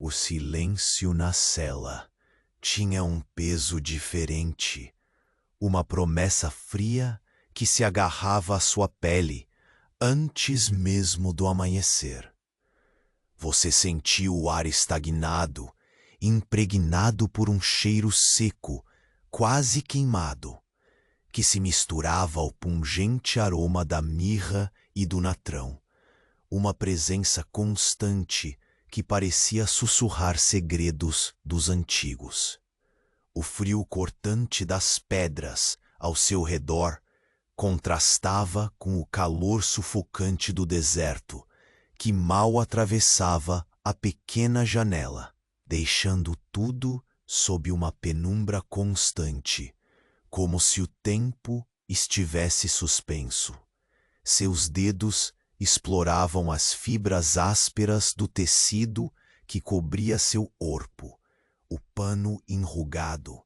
O silêncio na cela tinha um peso diferente, uma promessa fria que se agarrava à sua pele antes mesmo do amanhecer. Você sentiu o ar estagnado, impregnado por um cheiro seco, quase queimado, que se misturava ao pungente aroma da mirra e do natrão, uma presença constante que parecia sussurrar segredos dos antigos. O frio cortante das pedras ao seu redor contrastava com o calor sufocante do deserto, que mal atravessava a pequena janela, deixando tudo sob uma penumbra constante, como se o tempo estivesse suspenso. Seus dedos exploravam as fibras ásperas do tecido que cobria seu corpo, o pano enrugado,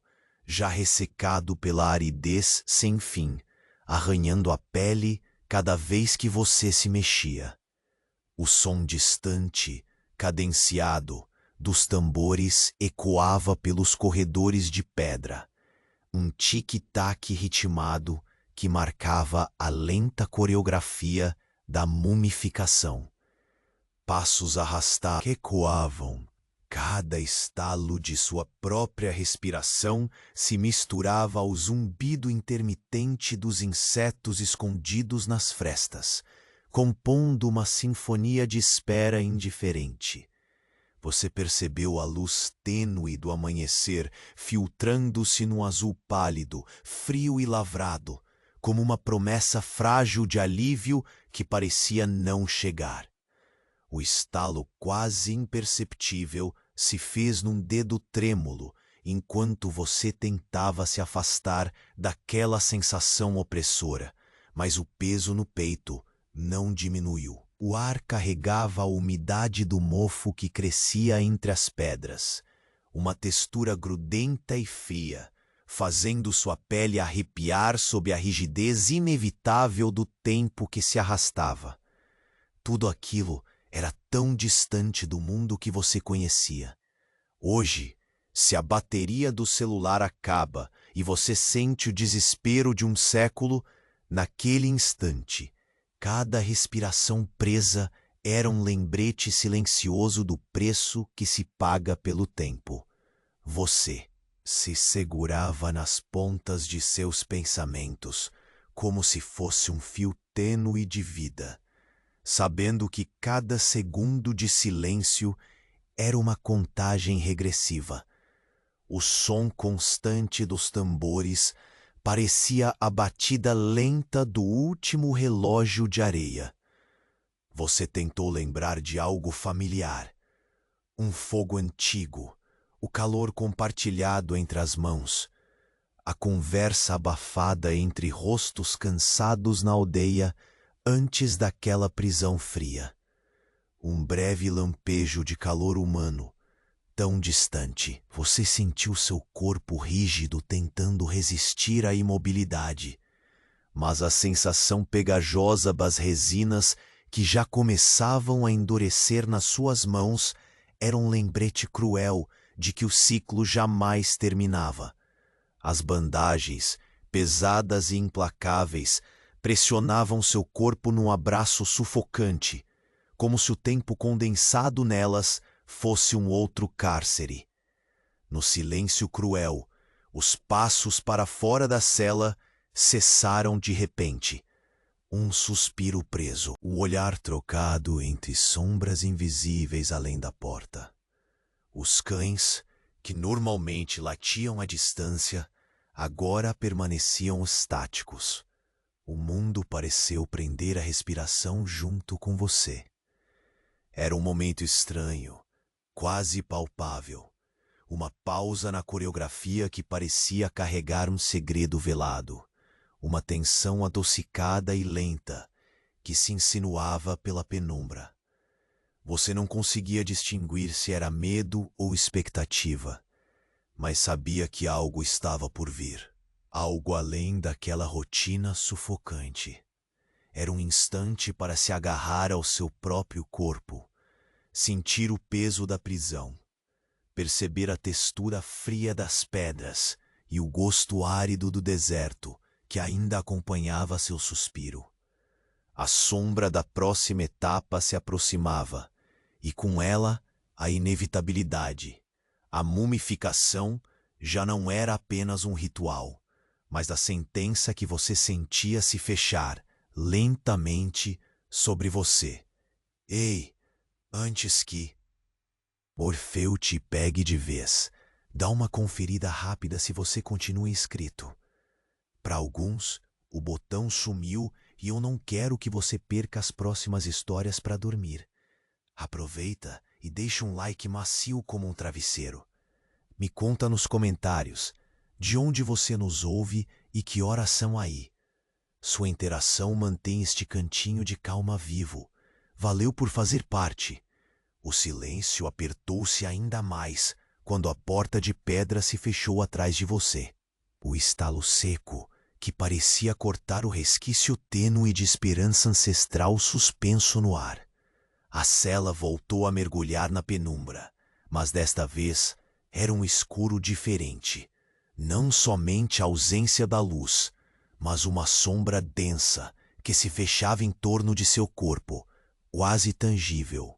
já ressecado pela aridez sem fim, arranhando a pele cada vez que você se mexia. O som distante, cadenciado, dos tambores ecoava pelos corredores de pedra, um tic-tac ritmado que marcava a lenta coreografia da mumificação. Passos arrastados ecoavam. Cada estalo de sua própria respiração se misturava ao zumbido intermitente dos insetos escondidos nas frestas, compondo uma sinfonia de espera indiferente. Você percebeu a luz tênue do amanhecer filtrando-se num azul pálido, frio e lavrado, como uma promessa frágil de alívio que parecia não chegar. O estalo quase imperceptível se fez num dedo trêmulo enquanto você tentava se afastar daquela sensação opressora, mas o peso no peito não diminuiu. O ar carregava a umidade do mofo que crescia entre as pedras, uma textura grudenta e fria, fazendo sua pele arrepiar sob a rigidez inevitável do tempo que se arrastava. Tudo aquilo era tão distante do mundo que você conhecia. Hoje, se a bateria do celular acaba e você sente o desespero de um século, naquele instante, cada respiração presa era um lembrete silencioso do preço que se paga pelo tempo. Você se segurava nas pontas de seus pensamentos, como se fosse um fio tênue de vida, sabendo que cada segundo de silêncio era uma contagem regressiva. O som constante dos tambores parecia a batida lenta do último relógio de areia. Você tentou lembrar de algo familiar, um fogo antigo, o calor compartilhado entre as mãos, a conversa abafada entre rostos cansados na aldeia antes daquela prisão fria. Um breve lampejo de calor humano, tão distante. Você sentiu seu corpo rígido tentando resistir à imobilidade, mas a sensação pegajosa das resinas que já começavam a endurecer nas suas mãos era um lembrete cruel de que o ciclo jamais terminava. As bandagens, pesadas e implacáveis, pressionavam seu corpo num abraço sufocante, como se o tempo condensado nelas fosse um outro cárcere. No silêncio cruel, os passos para fora da cela cessaram de repente. Um suspiro preso, o olhar trocado entre sombras invisíveis além da porta. Os cães, que normalmente latiam à distância, agora permaneciam estáticos. O mundo pareceu prender a respiração junto com você. Era um momento estranho, quase palpável. Uma pausa na coreografia que parecia carregar um segredo velado. Uma tensão adocicada e lenta que se insinuava pela penumbra. Você não conseguia distinguir se era medo ou expectativa, mas sabia que algo estava por vir. Algo além daquela rotina sufocante. Era um instante para se agarrar ao seu próprio corpo, sentir o peso da prisão, perceber a textura fria das pedras e o gosto árido do deserto que ainda acompanhava seu suspiro. A sombra da próxima etapa se aproximava, e com ela a inevitabilidade. A mumificação já não era apenas um ritual, mas a sentença que você sentia se fechar lentamente sobre você. Ei, antes que Orfeu te pegue de vez, dá uma conferida rápida se você continua inscrito. Para alguns, o botão sumiu e eu não quero que você perca as próximas histórias para dormir. Aproveita e deixa um like macio como um travesseiro. Me conta nos comentários de onde você nos ouve e que horas são aí. Sua interação mantém este cantinho de calma vivo. Valeu por fazer parte. O silêncio apertou-se ainda mais quando a porta de pedra se fechou atrás de você. O estalo seco, que parecia cortar o resquício tênue de esperança ancestral suspenso no ar. A cela voltou a mergulhar na penumbra, mas desta vez era um escuro diferente. Não somente a ausência da luz, mas uma sombra densa que se fechava em torno de seu corpo, quase tangível.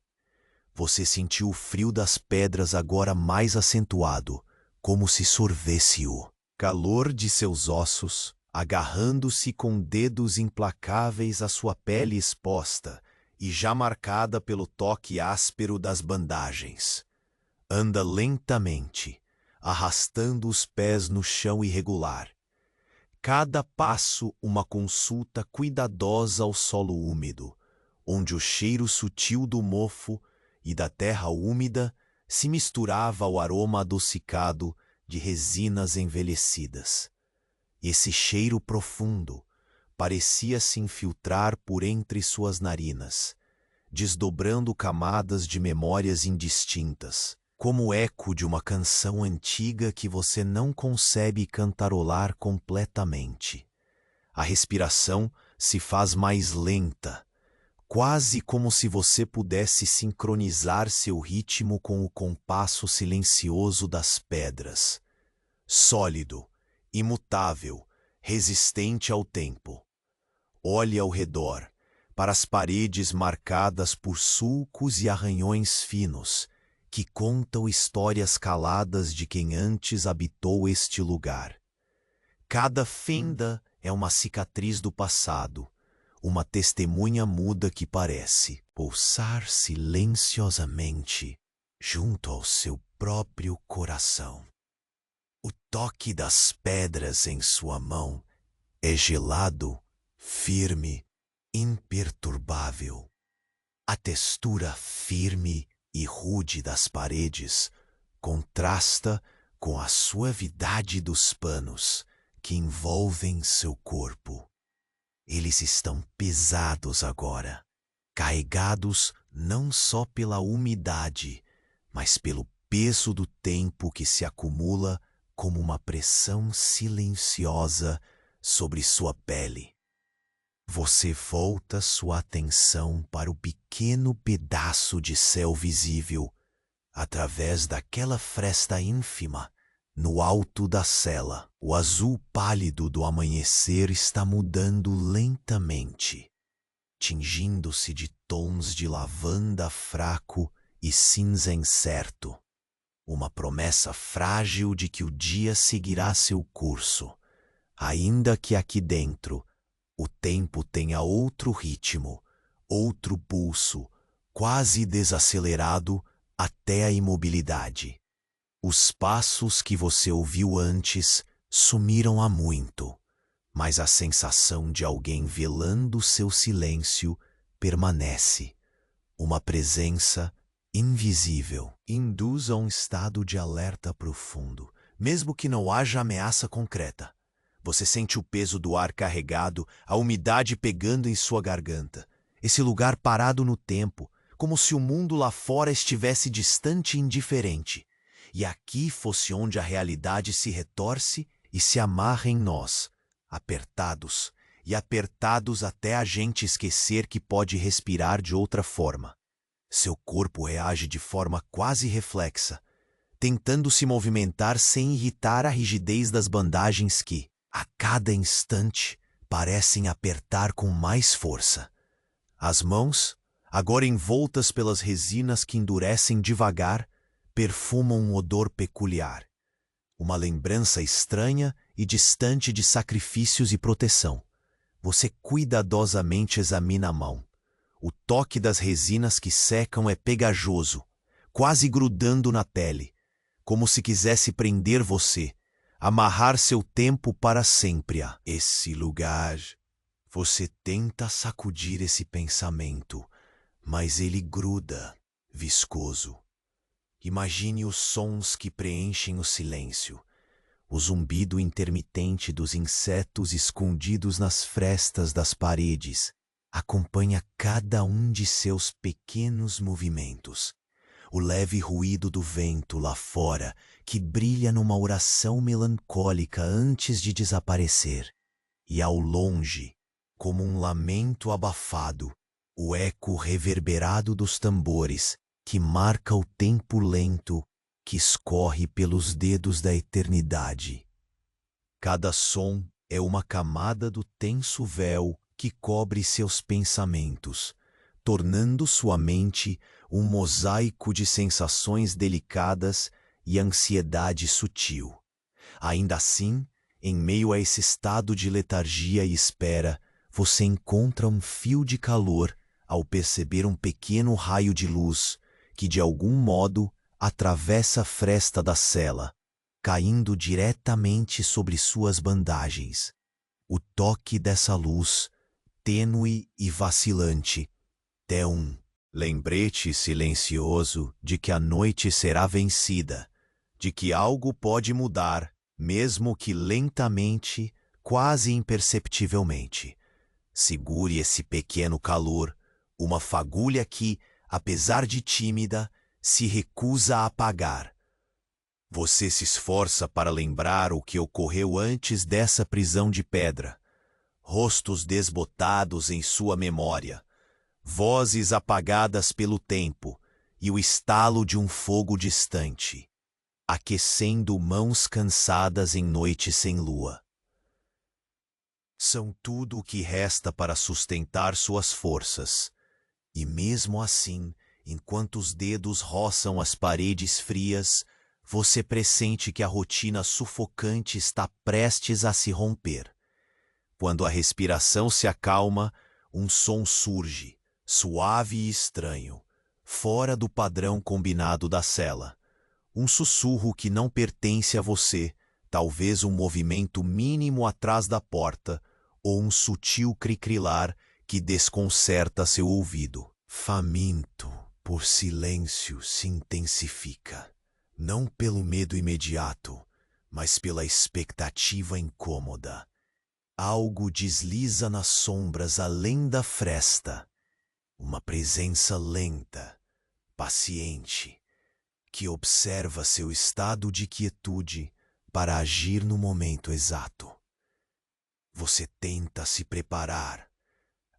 Você sentiu o frio das pedras agora mais acentuado, como se sorvesse o calor de seus ossos, agarrando-se com dedos implacáveis à sua pele exposta e já marcada pelo toque áspero das bandagens. Anda lentamente, arrastando os pés no chão irregular. Cada passo uma consulta cuidadosa ao solo úmido, onde o cheiro sutil do mofo e da terra úmida se misturava ao aroma adocicado de resinas envelhecidas. Esse cheiro profundo parecia se infiltrar por entre suas narinas, desdobrando camadas de memórias indistintas, como o eco de uma canção antiga que você não concebe cantarolar completamente. A respiração se faz mais lenta, quase como se você pudesse sincronizar seu ritmo com o compasso silencioso das pedras. Sólido, imutável, resistente ao tempo. Olhe ao redor, para as paredes marcadas por sulcos e arranhões finos, que contam histórias caladas de quem antes habitou este lugar. Cada fenda é uma cicatriz do passado, uma testemunha muda que parece pulsar silenciosamente junto ao seu próprio coração. O toque das pedras em sua mão é gelado, firme, imperturbável. A textura firme e rude das paredes contrasta com a suavidade dos panos que envolvem seu corpo. Eles estão pesados agora, carregados não só pela umidade, mas pelo peso do tempo que se acumula como uma pressão silenciosa sobre sua pele. Você volta sua atenção para o pequeno pedaço de céu visível através daquela fresta ínfima no alto da cela. O azul pálido do amanhecer está mudando lentamente, tingindo-se de tons de lavanda fraco e cinza incerto. Uma promessa frágil de que o dia seguirá seu curso, ainda que aqui dentro o tempo tenha outro ritmo, outro pulso, quase desacelerado até a imobilidade. Os passos que você ouviu antes sumiram há muito, mas a sensação de alguém velando seu silêncio permanece. Uma presença invisível induz a um estado de alerta profundo, mesmo que não haja ameaça concreta. Você sente o peso do ar carregado, a umidade pegando em sua garganta. Esse lugar parado no tempo, como se o mundo lá fora estivesse distante e indiferente. E aqui fosse onde a realidade se retorce e se amarra em nós, apertados, e apertados até a gente esquecer que pode respirar de outra forma. Seu corpo reage de forma quase reflexa, tentando se movimentar sem irritar a rigidez das bandagens que, a cada instante, parecem apertar com mais força. As mãos, agora envoltas pelas resinas que endurecem devagar, perfumam um odor peculiar. Uma lembrança estranha e distante de sacrifícios e proteção. Você cuidadosamente examina a mão. O toque das resinas que secam é pegajoso, quase grudando na pele, como se quisesse prender você, amarrar seu tempo para sempre a esse lugar. Você tenta sacudir esse pensamento, mas ele gruda, viscoso. Imagine os sons que preenchem o silêncio, o zumbido intermitente dos insetos escondidos nas frestas das paredes. Acompanha cada um de seus pequenos movimentos. O leve ruído do vento lá fora, que brilha numa oração melancólica antes de desaparecer. E ao longe, como um lamento abafado, o eco reverberado dos tambores, que marca o tempo lento que escorre pelos dedos da eternidade. Cada som é uma camada do tenso véu que cobre seus pensamentos, tornando sua mente um mosaico de sensações delicadas e ansiedade sutil. Ainda assim, em meio a esse estado de letargia e espera, você encontra um fio de calor ao perceber um pequeno raio de luz que, de algum modo, atravessa a fresta da cela, caindo diretamente sobre suas bandagens. O toque dessa luz, tênue e vacilante, é um lembrete silencioso de que a noite será vencida, de que algo pode mudar, mesmo que lentamente, quase imperceptivelmente. Segure esse pequeno calor, uma fagulha que, apesar de tímida, se recusa a apagar. Você se esforça para lembrar o que ocorreu antes dessa prisão de pedra. Rostos desbotados em sua memória, vozes apagadas pelo tempo e o estalo de um fogo distante, aquecendo mãos cansadas em noite sem lua. São tudo o que resta para sustentar suas forças. E mesmo assim, enquanto os dedos roçam as paredes frias, você pressente que a rotina sufocante está prestes a se romper. Quando a respiração se acalma, um som surge, suave e estranho, fora do padrão combinado da cela. Um sussurro que não pertence a você, talvez um movimento mínimo atrás da porta, ou um sutil cricrilar que desconcerta seu ouvido. Faminto por silêncio se intensifica, não pelo medo imediato, mas pela expectativa incômoda. Algo desliza nas sombras além da fresta, uma presença lenta, paciente, que observa seu estado de quietude para agir no momento exato. Você tenta se preparar,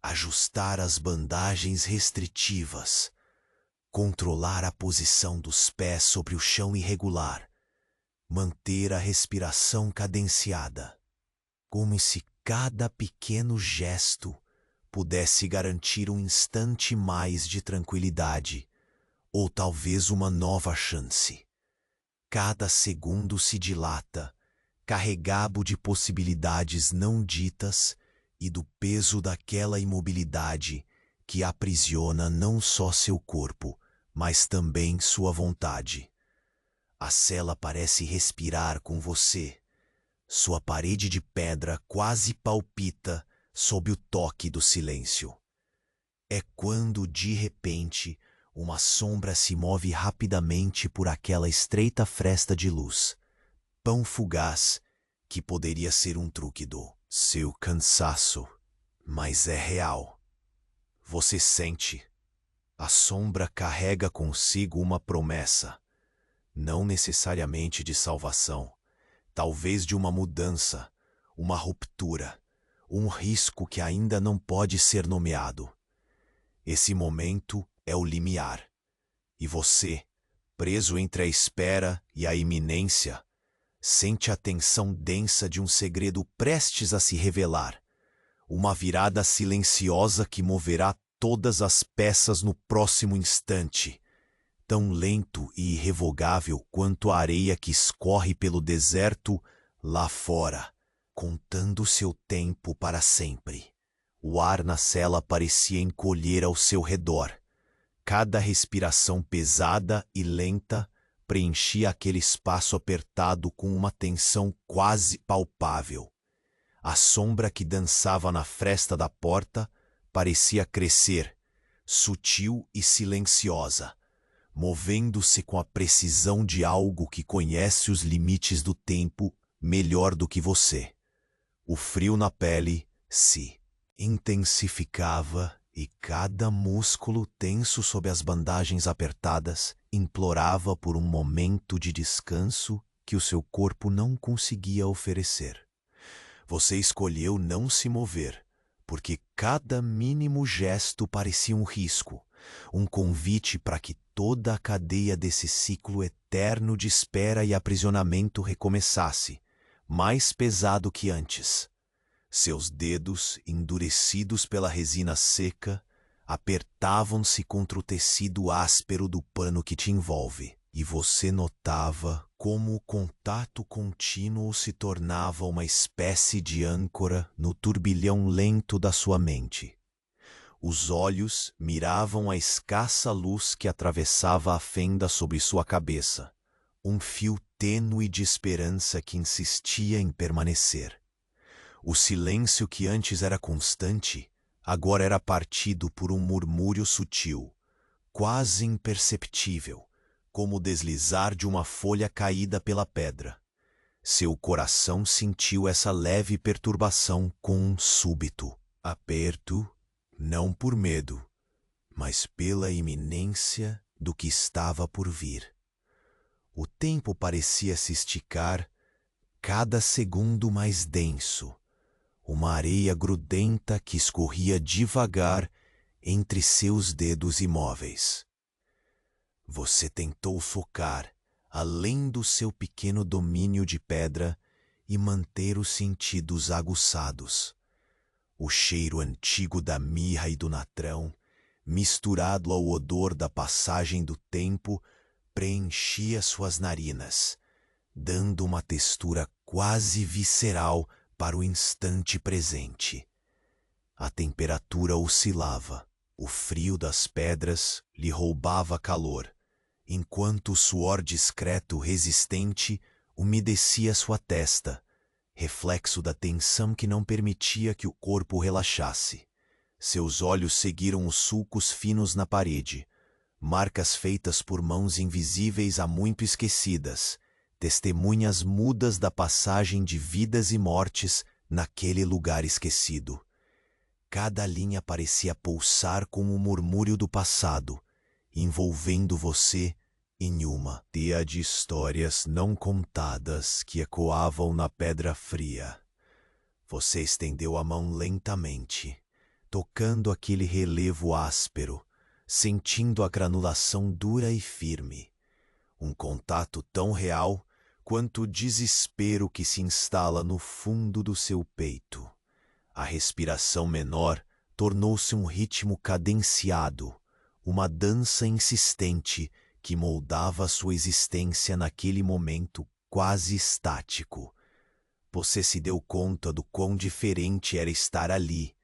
ajustar as bandagens restritivas, controlar a posição dos pés sobre o chão irregular, manter a respiração cadenciada, como se cada pequeno gesto pudesse garantir um instante mais de tranquilidade, ou talvez uma nova chance. Cada segundo se dilata, carregado de possibilidades não ditas e do peso daquela imobilidade que aprisiona não só seu corpo, mas também sua vontade. A cela parece respirar com você. Sua parede de pedra quase palpita sob o toque do silêncio. É quando, de repente, uma sombra se move rapidamente por aquela estreita fresta de luz, tão fugaz que poderia ser um truque do seu cansaço, mas é real. Você sente. A sombra carrega consigo uma promessa, não necessariamente de salvação, talvez de uma mudança, uma ruptura, um risco que ainda não pode ser nomeado. Esse momento é o limiar, e você, preso entre a espera e a iminência, sente a tensão densa de um segredo prestes a se revelar, uma virada silenciosa que moverá todas as peças no próximo instante, tão lento e irrevogável quanto a areia que escorre pelo deserto lá fora, contando seu tempo para sempre. O ar na cela parecia encolher ao seu redor. Cada respiração pesada e lenta preenchia aquele espaço apertado com uma tensão quase palpável. A sombra que dançava na fresta da porta parecia crescer, sutil e silenciosa, movendo-se com a precisão de algo que conhece os limites do tempo melhor do que você. O frio na pele se intensificava e cada músculo tenso sob as bandagens apertadas implorava por um momento de descanso que o seu corpo não conseguia oferecer. Você escolheu não se mover, porque cada mínimo gesto parecia um risco, um convite para que toda a cadeia desse ciclo eterno de espera e aprisionamento recomeçasse, mais pesado que antes. Seus dedos, endurecidos pela resina seca, apertavam-se contra o tecido áspero do pano que te envolve, e você notava como o contato contínuo se tornava uma espécie de âncora no turbilhão lento da sua mente. Os olhos miravam a escassa luz que atravessava a fenda sobre sua cabeça, um fio tênue de esperança que insistia em permanecer. O silêncio que antes era constante, agora era partido por um murmúrio sutil, quase imperceptível, como o deslizar de uma folha caída pela pedra. Seu coração sentiu essa leve perturbação com um súbito aperto, não por medo, mas pela iminência do que estava por vir. O tempo parecia se esticar, cada segundo mais denso, uma areia grudenta que escorria devagar entre seus dedos imóveis. Você tentou focar, além do seu pequeno domínio de pedra, e manter os sentidos aguçados. O cheiro antigo da mirra e do natrão, misturado ao odor da passagem do tempo, preenchia suas narinas, dando uma textura quase visceral para o instante presente. A temperatura oscilava, o frio das pedras lhe roubava calor, enquanto o suor discreto resistente umedecia sua testa, reflexo da tensão que não permitia que o corpo relaxasse. Seus olhos seguiram os sulcos finos na parede, marcas feitas por mãos invisíveis há muito esquecidas, testemunhas mudas da passagem de vidas e mortes naquele lugar esquecido. Cada linha parecia pulsar com o murmúrio do passado, envolvendo você em uma teia de histórias não contadas que ecoavam na pedra fria. Você estendeu a mão lentamente, tocando aquele relevo áspero, sentindo a granulação dura e firme. Um contato tão real quanto o desespero que se instala no fundo do seu peito. A respiração menor tornou-se um ritmo cadenciado, uma dança insistente que moldava sua existência naquele momento quase estático. Você se deu conta do quão diferente era estar ali,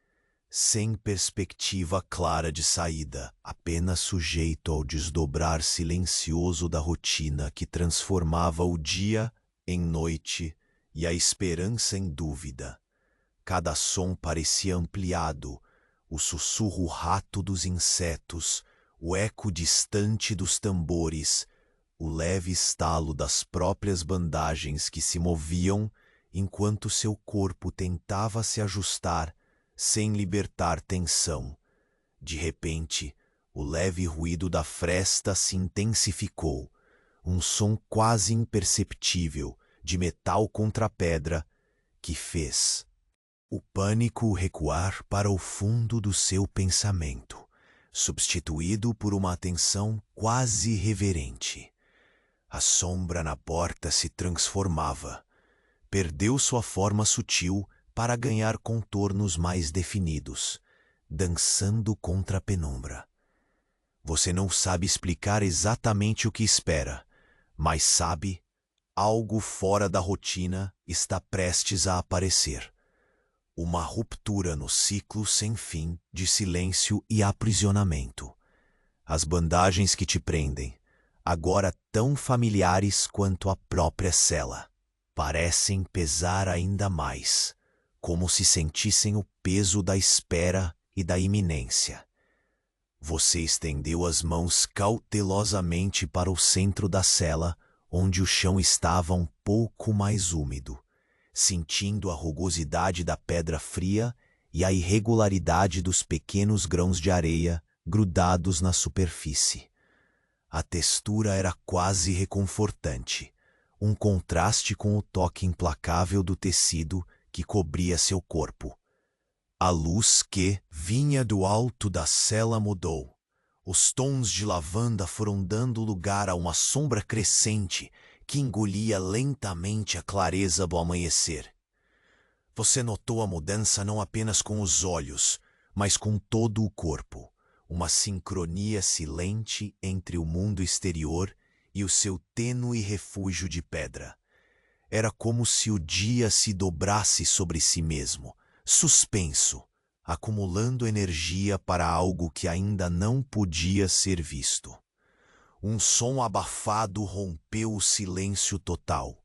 sem perspectiva clara de saída, apenas sujeito ao desdobrar silencioso da rotina que transformava o dia em noite e a esperança em dúvida. Cada som parecia ampliado, o sussurro rato dos insetos, o eco distante dos tambores, o leve estalo das próprias bandagens que se moviam enquanto seu corpo tentava se ajustar sem libertar tensão. De repente, o leve ruído da fresta se intensificou, um som quase imperceptível de metal contra pedra que fez o pânico recuar para o fundo do seu pensamento, substituído por uma atenção quase reverente. A sombra na porta se transformava. Perdeu sua forma sutil para ganhar contornos mais definidos, dançando contra a penumbra. Você não sabe explicar exatamente o que espera, mas sabe, algo fora da rotina está prestes a aparecer. Uma ruptura no ciclo sem fim de silêncio e aprisionamento. As bandagens que te prendem, agora tão familiares quanto a própria cela, parecem pesar ainda mais, como se sentissem o peso da espera e da iminência. Você estendeu as mãos cautelosamente para o centro da cela, onde o chão estava um pouco mais úmido, sentindo a rugosidade da pedra fria e a irregularidade dos pequenos grãos de areia grudados na superfície. A textura era quase reconfortante, um contraste com o toque implacável do tecido que cobria seu corpo. A luz que vinha do alto da cela mudou. Os tons de lavanda foram dando lugar a uma sombra crescente que engolia lentamente a clareza do amanhecer. Você notou a mudança não apenas com os olhos, mas com todo o corpo. Uma sincronia silente entre o mundo exterior e o seu tênue refúgio de pedra. Era como se o dia se dobrasse sobre si mesmo, suspenso, acumulando energia para algo que ainda não podia ser visto. Um som abafado rompeu o silêncio total.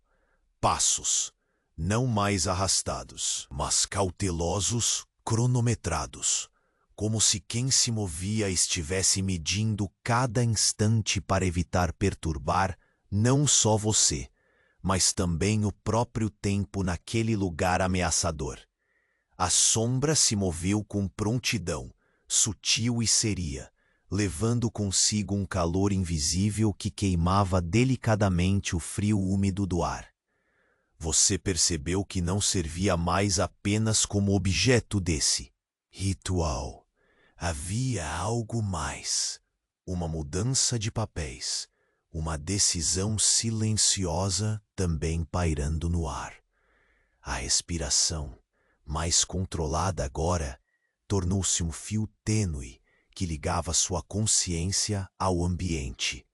Passos, não mais arrastados, mas cautelosos, cronometrados, como se quem se movia estivesse medindo cada instante para evitar perturbar não só você, mas também o próprio tempo naquele lugar ameaçador. A sombra se moveu com prontidão, sutil e seria, levando consigo um calor invisível que queimava delicadamente o frio úmido do ar. Você percebeu que não servia mais apenas como objeto desse ritual. Havia algo mais, uma mudança de papéis, uma decisão silenciosa também pairando no ar. A respiração, mais controlada agora, tornou-se um fio tênue que ligava sua consciência ao ambiente.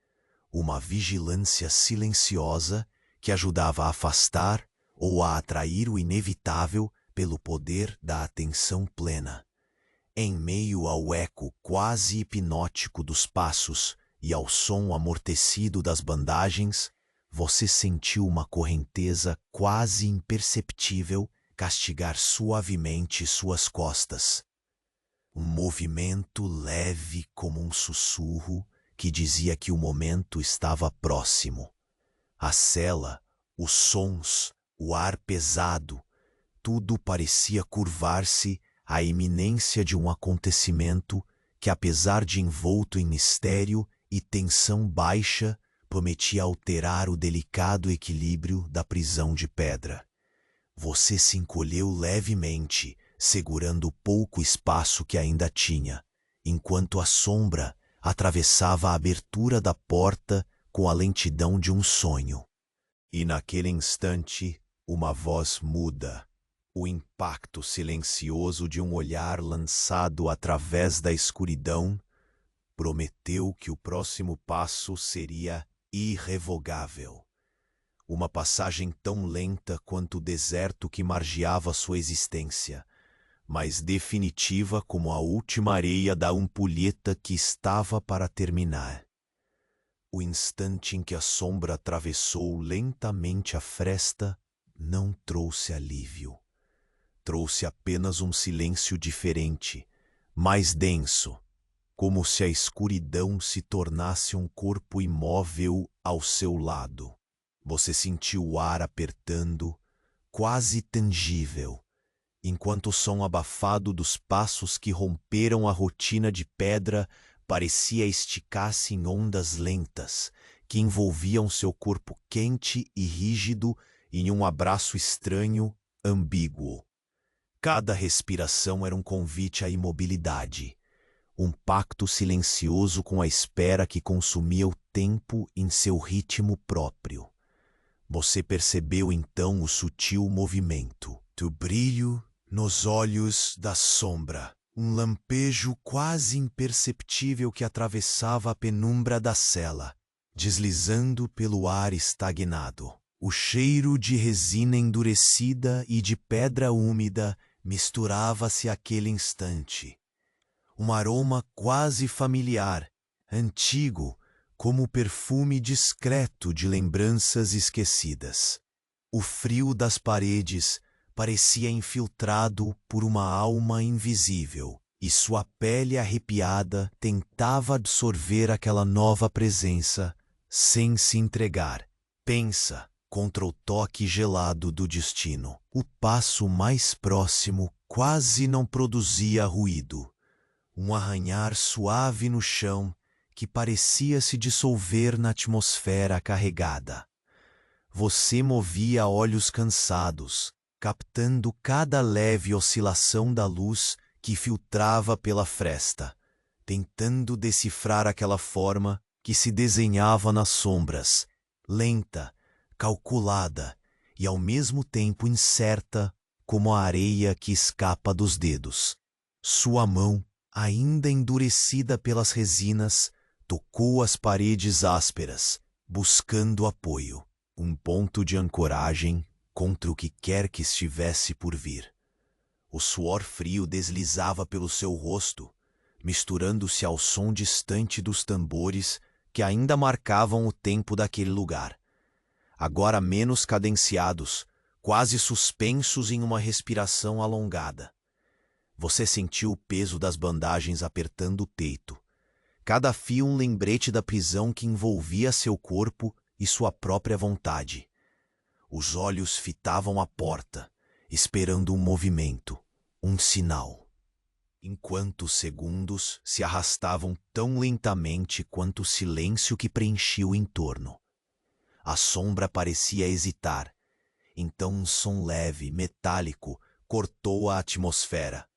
Uma vigilância silenciosa que ajudava a afastar ou a atrair o inevitável pelo poder da atenção plena. Em meio ao eco quase hipnótico dos passos e ao som amortecido das bandagens, você sentiu uma correnteza quase imperceptível castigar suavemente suas costas. Um movimento leve como um sussurro que dizia que o momento estava próximo. A cela, os sons, o ar pesado, tudo parecia curvar-se à iminência de um acontecimento que, apesar de envolto em mistério e tensão baixa, prometia alterar o delicado equilíbrio da prisão de pedra. Você se encolheu levemente, segurando o pouco espaço que ainda tinha, enquanto a sombra atravessava a abertura da porta com a lentidão de um sonho. E naquele instante, uma voz muda, o impacto silencioso de um olhar lançado através da escuridão, prometeu que o próximo passo seria irrevogável. Uma passagem tão lenta quanto o deserto que margeava sua existência, mas definitiva como a última areia da ampulheta que estava para terminar. O instante em que a sombra atravessou lentamente a fresta não trouxe alívio. Trouxe apenas um silêncio diferente, mais denso, como se a escuridão se tornasse um corpo imóvel ao seu lado. Você sentiu o ar apertando, quase tangível, enquanto o som abafado dos passos que romperam a rotina de pedra parecia esticar-se em ondas lentas, que envolviam seu corpo quente e rígido em um abraço estranho, ambíguo. Cada respiração era um convite à imobilidade, um pacto silencioso com a espera que consumia o tempo em seu ritmo próprio. Você percebeu então o sutil movimento do brilho nos olhos da sombra, um lampejo quase imperceptível que atravessava a penumbra da cela, deslizando pelo ar estagnado. O cheiro de resina endurecida e de pedra úmida misturava-se àquele instante. Um aroma quase familiar, antigo, como o perfume discreto de lembranças esquecidas. O frio das paredes parecia infiltrado por uma alma invisível, e sua pele arrepiada tentava absorver aquela nova presença sem se entregar. Pensa, contra o toque gelado do destino. O passo mais próximo quase não produzia ruído. Um arranhar suave no chão que parecia se dissolver na atmosfera carregada. Você movia olhos cansados, captando cada leve oscilação da luz que filtrava pela fresta, tentando decifrar aquela forma que se desenhava nas sombras, lenta, calculada e ao mesmo tempo incerta como a areia que escapa dos dedos. Sua mão, ainda endurecida pelas resinas, tocou as paredes ásperas, buscando apoio, um ponto de ancoragem contra o que quer que estivesse por vir. O suor frio deslizava pelo seu rosto, misturando-se ao som distante dos tambores que ainda marcavam o tempo daquele lugar. Agora menos cadenciados, quase suspensos em uma respiração alongada. Você sentiu o peso das bandagens apertando o peito. Cada fio um lembrete da prisão que envolvia seu corpo e sua própria vontade. Os olhos fitavam a porta, esperando um movimento, um sinal. Enquanto os segundos se arrastavam tão lentamente quanto o silêncio que preenchia o entorno. A sombra parecia hesitar. Então um som leve, metálico, cortou a atmosfera.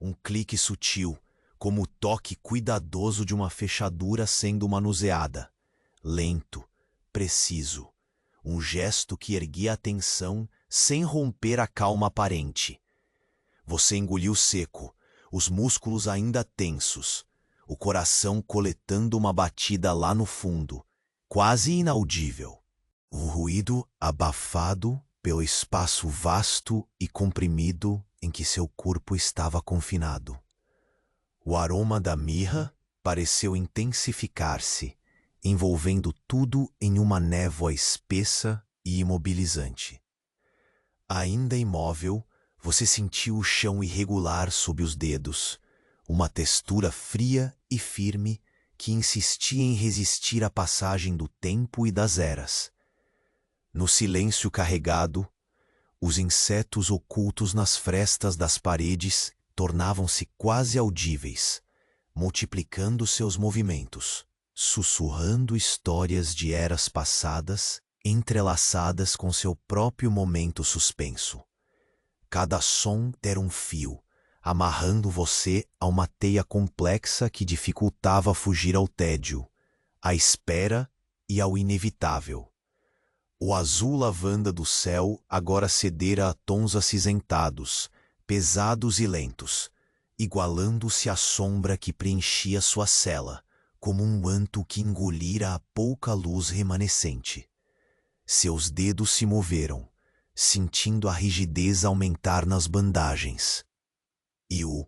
Um clique sutil, como o toque cuidadoso de uma fechadura sendo manuseada. Lento, preciso. Um gesto que erguia a atenção sem romper a calma aparente. Você engoliu seco, os músculos ainda tensos, o coração coletando uma batida lá no fundo, quase inaudível. O ruído abafado pelo espaço vasto e comprimido em que seu corpo estava confinado. O aroma da mirra pareceu intensificar-se, envolvendo tudo em uma névoa espessa e imobilizante. Ainda imóvel, você sentiu o chão irregular sob os dedos, uma textura fria e firme que insistia em resistir à passagem do tempo e das eras. No silêncio carregado, os insetos ocultos nas frestas das paredes tornavam-se quase audíveis, multiplicando seus movimentos, sussurrando histórias de eras passadas, entrelaçadas com seu próprio momento suspenso. Cada som era um fio, amarrando você a uma teia complexa que dificultava fugir ao tédio, à espera e ao inevitável. O azul lavanda do céu agora cedera a tons acinzentados, pesados e lentos, igualando-se à sombra que preenchia sua cela, como um manto que engolira a pouca luz remanescente. Seus dedos se moveram, sentindo a rigidez aumentar nas bandagens. E o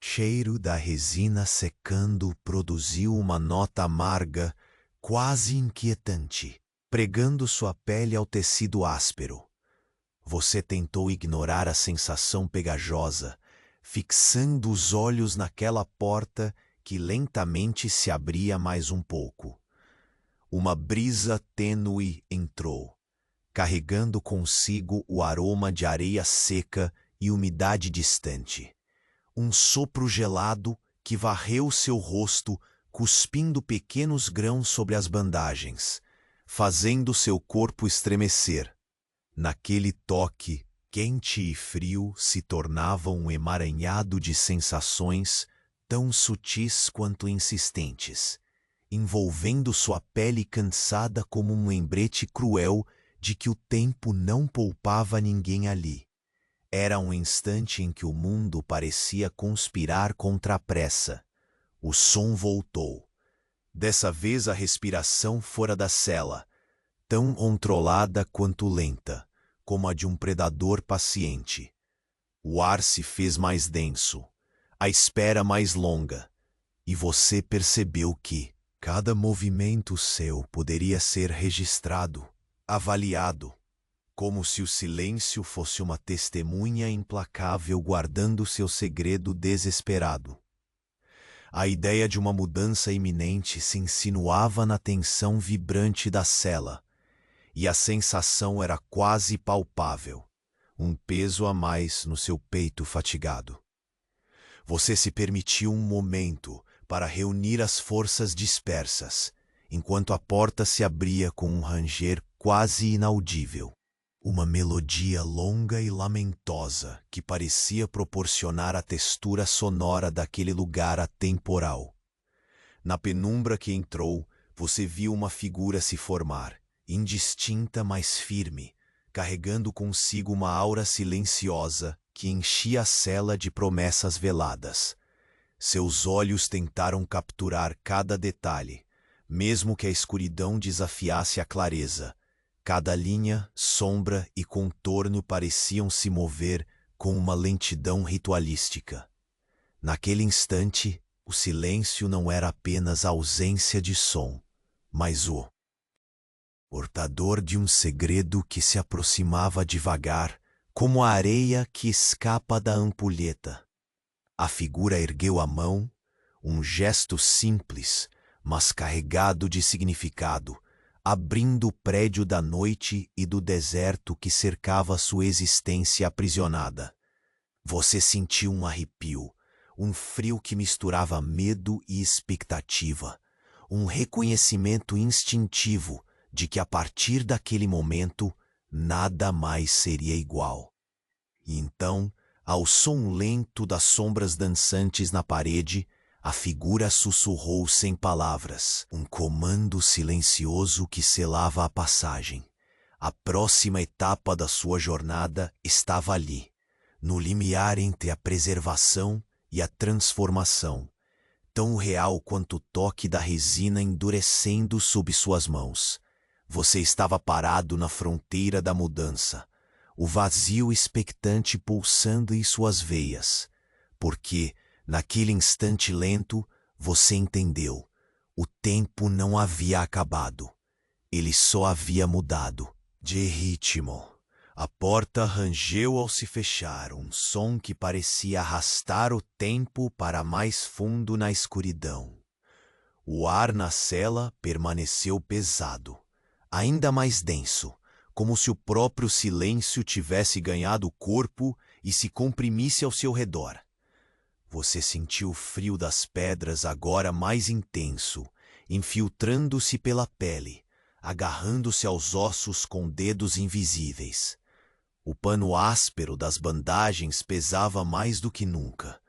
cheiro da resina secando produziu uma nota amarga, quase inquietante, pregando sua pele ao tecido áspero. Você tentou ignorar a sensação pegajosa, fixando os olhos naquela porta que lentamente se abria mais um pouco. Uma brisa tênue entrou, carregando consigo o aroma de areia seca e umidade distante. Um sopro gelado que varreu seu rosto, cuspindo pequenos grãos sobre as bandagens, fazendo seu corpo estremecer. Naquele toque, quente e frio se tornavam um emaranhado de sensações tão sutis quanto insistentes, envolvendo sua pele cansada como um lembrete cruel de que o tempo não poupava ninguém ali. Era um instante em que o mundo parecia conspirar contra a pressa. O som voltou. Dessa vez a respiração fora da cela, tão controlada quanto lenta, como a de um predador paciente. O ar se fez mais denso, a espera mais longa, e você percebeu que cada movimento seu poderia ser registrado, avaliado, como se o silêncio fosse uma testemunha implacável guardando seu segredo desesperado. A ideia de uma mudança iminente se insinuava na tensão vibrante da cela, e a sensação era quase palpável, um peso a mais no seu peito fatigado. Você se permitiu um momento para reunir as forças dispersas, enquanto a porta se abria com um ranger quase inaudível. Uma melodia longa e lamentosa que parecia proporcionar a textura sonora daquele lugar atemporal. Na penumbra que entrou, você viu uma figura se formar, indistinta, mas firme, carregando consigo uma aura silenciosa que enchia a cela de promessas veladas. Seus olhos tentaram capturar cada detalhe, mesmo que a escuridão desafiasse a clareza. Cada linha, sombra e contorno pareciam se mover com uma lentidão ritualística. Naquele instante, o silêncio não era apenas a ausência de som, mas o portador de um segredo que se aproximava devagar, como a areia que escapa da ampulheta. A figura ergueu a mão, um gesto simples, mas carregado de significado, abrindo o prédio da noite e do deserto que cercava sua existência aprisionada. Você sentiu um arrepio, um frio que misturava medo e expectativa, um reconhecimento instintivo de que a partir daquele momento nada mais seria igual. E então, ao som lento das sombras dançantes na parede, a figura sussurrou sem palavras, um comando silencioso que selava a passagem. A próxima etapa da sua jornada estava ali, no limiar entre a preservação e a transformação, tão real quanto o toque da resina endurecendo sob suas mãos. Você estava parado na fronteira da mudança, o vazio expectante pulsando em suas veias, porque, naquele instante lento, você entendeu. O tempo não havia acabado. Ele só havia mudado de ritmo. A porta rangeu ao se fechar, um som que parecia arrastar o tempo para mais fundo na escuridão. O ar na cela permaneceu pesado, ainda mais denso, como se o próprio silêncio tivesse ganhado corpo e se comprimisse ao seu redor. Você sentiu o frio das pedras agora mais intenso, infiltrando-se pela pele, agarrando-se aos ossos com dedos invisíveis. O pano áspero das bandagens pesava mais do que nunca,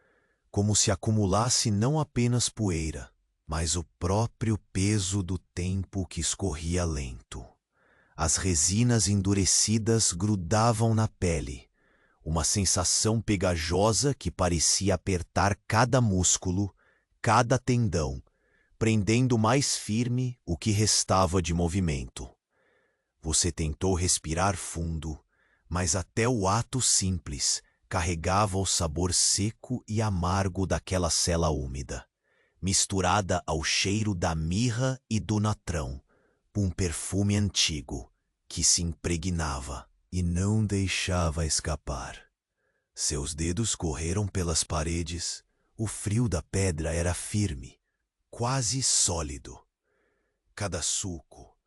como se acumulasse não apenas poeira, mas o próprio peso do tempo que escorria lento. As resinas endurecidas grudavam na pele, uma sensação pegajosa que parecia apertar cada músculo, cada tendão, prendendo mais firme o que restava de movimento. Você tentou respirar fundo, mas até o ato simples carregava o sabor seco e amargo daquela cela úmida, misturada ao cheiro da mirra e do natrão, um perfume antigo que se impregnava e não deixava escapar. Seus dedos correram pelas paredes, o frio da pedra era firme, quase sólido. Cada sulco,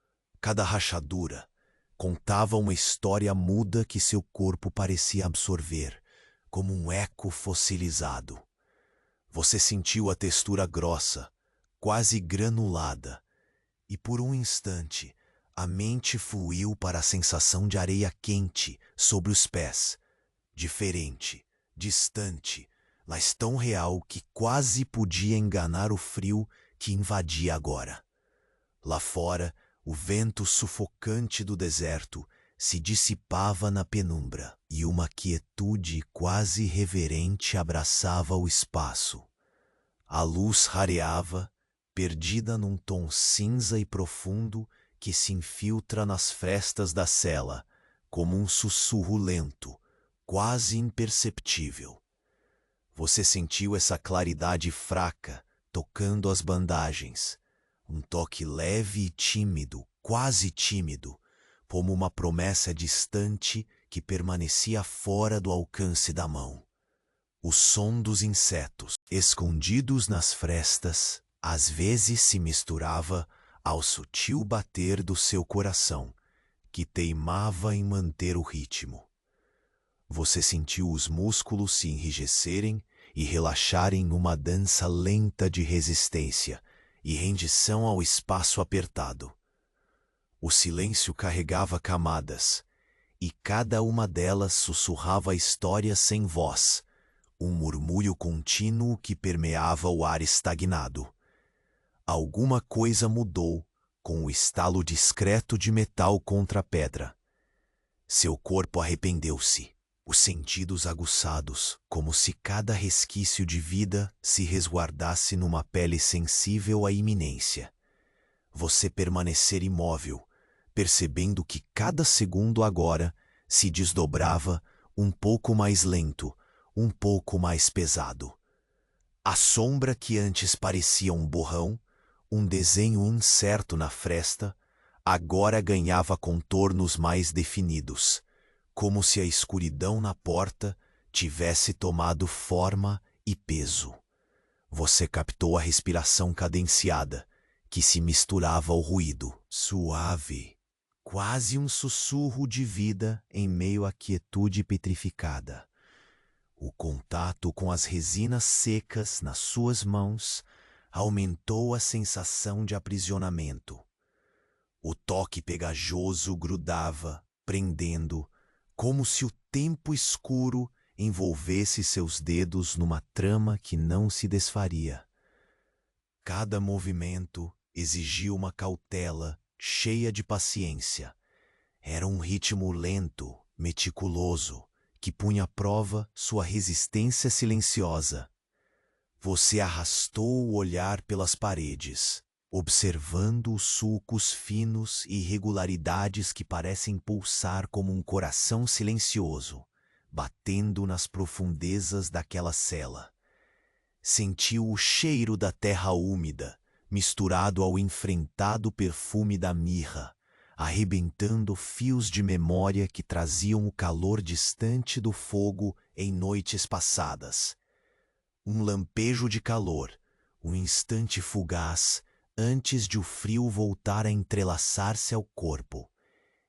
cada rachadura, contava uma história muda que seu corpo parecia absorver, como um eco fossilizado. Você sentiu a textura grossa, quase granulada, e por um instante a mente fluiu para a sensação de areia quente sobre os pés, diferente, distante, mas tão real que quase podia enganar o frio que invadia agora. Lá fora, o vento sufocante do deserto se dissipava na penumbra e uma quietude quase reverente abraçava o espaço. A luz rareava, perdida num tom cinza e profundo que se infiltra nas frestas da cela, como um sussurro lento, quase imperceptível. Você sentiu essa claridade fraca tocando as bandagens, um toque leve e tímido, quase tímido, como uma promessa distante que permanecia fora do alcance da mão. O som dos insetos, escondidos nas frestas, às vezes se misturava ao sutil bater do seu coração, que teimava em manter o ritmo. Você sentiu os músculos se enrijecerem e relaxarem numa dança lenta de resistência e rendição ao espaço apertado. O silêncio carregava camadas, e cada uma delas sussurrava histórias sem voz, um murmúrio contínuo que permeava o ar estagnado. Alguma coisa mudou com o estalo discreto de metal contra a pedra. Seu corpo arrependeu-se, os sentidos aguçados, como se cada resquício de vida se resguardasse numa pele sensível à iminência. Você permanecer imóvel, percebendo que cada segundo agora se desdobrava um pouco mais lento, um pouco mais pesado. A sombra que antes parecia um borrão, um desenho incerto na fresta, agora ganhava contornos mais definidos, como se a escuridão na porta tivesse tomado forma e peso. Você captou a respiração cadenciada, que se misturava ao ruído, suave, quase um sussurro de vida em meio à quietude petrificada. O contato com as resinas secas nas suas mãos aumentou a sensação de aprisionamento. O toque pegajoso grudava, prendendo, como se o tempo escuro envolvesse seus dedos numa trama que não se desfaria. Cada movimento exigia uma cautela cheia de paciência. Era um ritmo lento, meticuloso, que punha à prova sua resistência silenciosa. Você arrastou o olhar pelas paredes, observando os sulcos finos e irregularidades que parecem pulsar como um coração silencioso, batendo nas profundezas daquela cela. Sentiu o cheiro da terra úmida, misturado ao enfrentado perfume da mirra, arrebentando fios de memória que traziam o calor distante do fogo em noites passadas. Um lampejo de calor, um instante fugaz, antes de o frio voltar a entrelaçar-se ao corpo.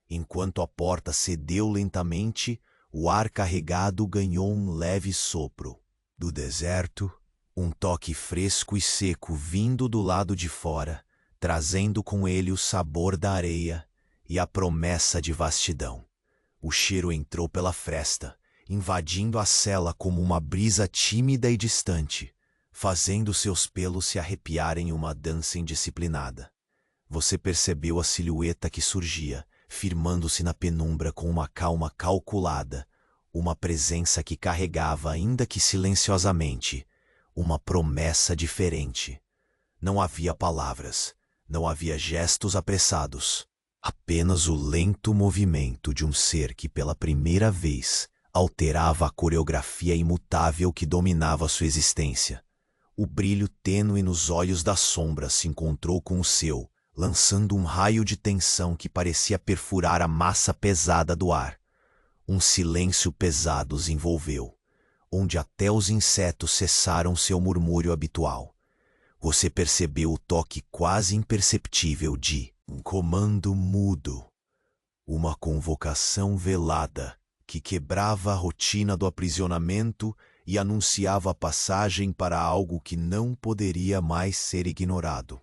Enquanto a porta cedeu lentamente, o ar carregado ganhou um leve sopro. Do deserto, um toque fresco e seco vindo do lado de fora, trazendo com ele o sabor da areia e a promessa de vastidão. O cheiro entrou pela fresta, invadindo a cela como uma brisa tímida e distante, fazendo seus pelos se arrepiarem em uma dança indisciplinada. Você percebeu a silhueta que surgia, firmando-se na penumbra com uma calma calculada, uma presença que carregava, ainda que silenciosamente, uma promessa diferente. Não havia palavras, não havia gestos apressados, apenas o lento movimento de um ser que pela primeira vez alterava a coreografia imutável que dominava sua existência. O brilho tênue nos olhos da sombra se encontrou com o seu, lançando um raio de tensão que parecia perfurar a massa pesada do ar. Um silêncio pesado os envolveu, onde até os insetos cessaram seu murmúrio habitual. Você percebeu o toque quase imperceptível de um comando mudo, uma convocação velada que quebrava a rotina do aprisionamento e anunciava a passagem para algo que não poderia mais ser ignorado.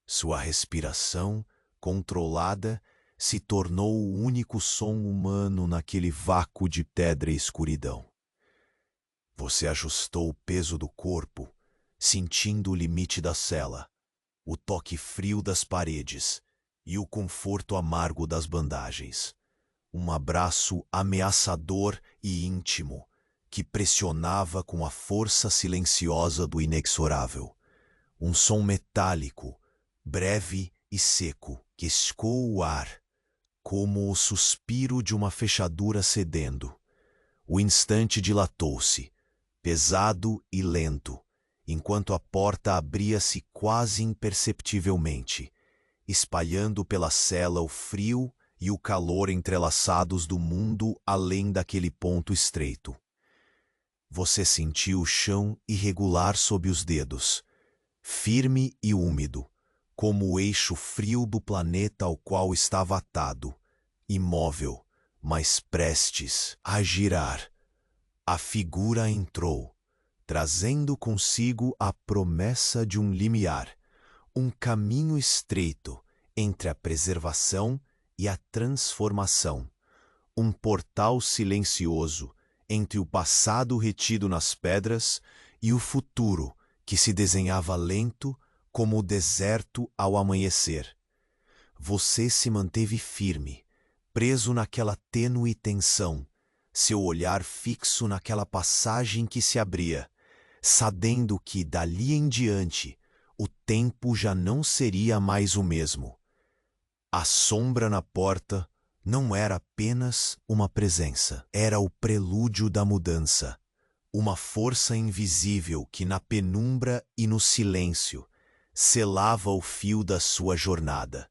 Sua respiração, controlada, se tornou o único som humano naquele vácuo de pedra e escuridão. Você ajustou o peso do corpo, sentindo o limite da cela, o toque frio das paredes e o conforto amargo das bandagens. Um abraço ameaçador e íntimo que pressionava com a força silenciosa do inexorável. Um som metálico, breve e seco, que escoou o ar, como o suspiro de uma fechadura cedendo. O instante dilatou-se, pesado e lento, enquanto a porta abria-se quase imperceptivelmente, espalhando pela cela o frio e o calor entrelaçados do mundo além daquele ponto estreito. Você sentiu o chão irregular sob os dedos, firme e úmido, como o eixo frio do planeta ao qual estava atado, imóvel, mas prestes a girar. A figura entrou, trazendo consigo a promessa de um limiar, um caminho estreito entre a preservação e a transformação, um portal silencioso entre o passado retido nas pedras e o futuro que se desenhava lento como o deserto ao amanhecer. Você se manteve firme, preso naquela tênue tensão, seu olhar fixo naquela passagem que se abria, sabendo que, dali em diante, o tempo já não seria mais o mesmo. A sombra na porta não era apenas uma presença, era o prelúdio da mudança, uma força invisível que na penumbra e no silêncio selava o fio da sua jornada.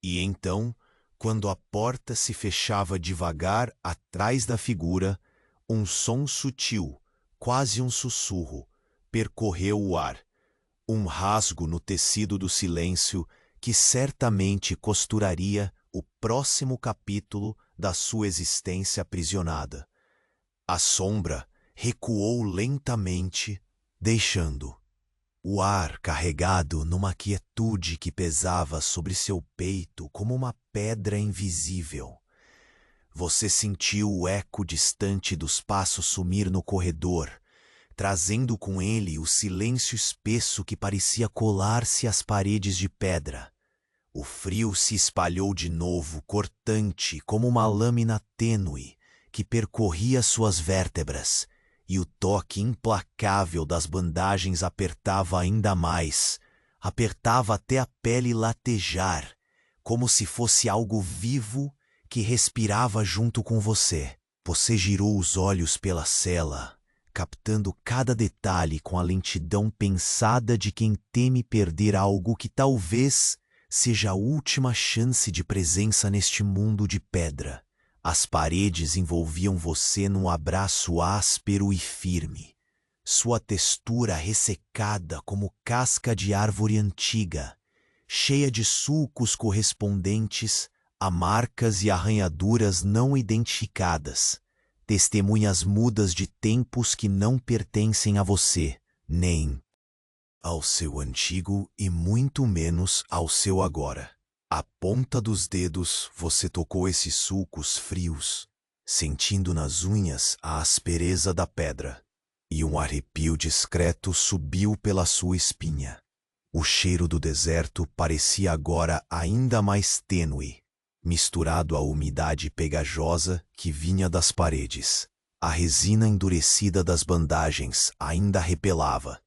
E então, quando a porta se fechava devagar atrás da figura, um som sutil, quase um sussurro, percorreu o ar, um rasgo no tecido do silêncio que certamente costuraria o próximo capítulo da sua existência aprisionada. A sombra recuou lentamente, deixando o ar carregado numa quietude que pesava sobre seu peito como uma pedra invisível. Você sentiu o eco distante dos passos sumir no corredor, trazendo com ele o silêncio espesso que parecia colar-se às paredes de pedra. O frio se espalhou de novo, cortante como uma lâmina tênue que percorria suas vértebras, e o toque implacável das bandagens apertava ainda mais, apertava até a pele latejar, como se fosse algo vivo que respirava junto com você. Você girou os olhos pela cela, captando cada detalhe com a lentidão pensada de quem teme perder algo que talvez seja a última chance de presença neste mundo de pedra. As paredes envolviam você num abraço áspero e firme, sua textura ressecada como casca de árvore antiga, cheia de sulcos correspondentes a marcas e arranhaduras não identificadas, testemunhas mudas de tempos que não pertencem a você, nem ao seu antigo e muito menos ao seu agora. À ponta dos dedos você tocou esses sulcos frios, sentindo nas unhas a aspereza da pedra, e um arrepio discreto subiu pela sua espinha. O cheiro do deserto parecia agora ainda mais tênue, misturado à umidade pegajosa que vinha das paredes. A resina endurecida das bandagens ainda repelava.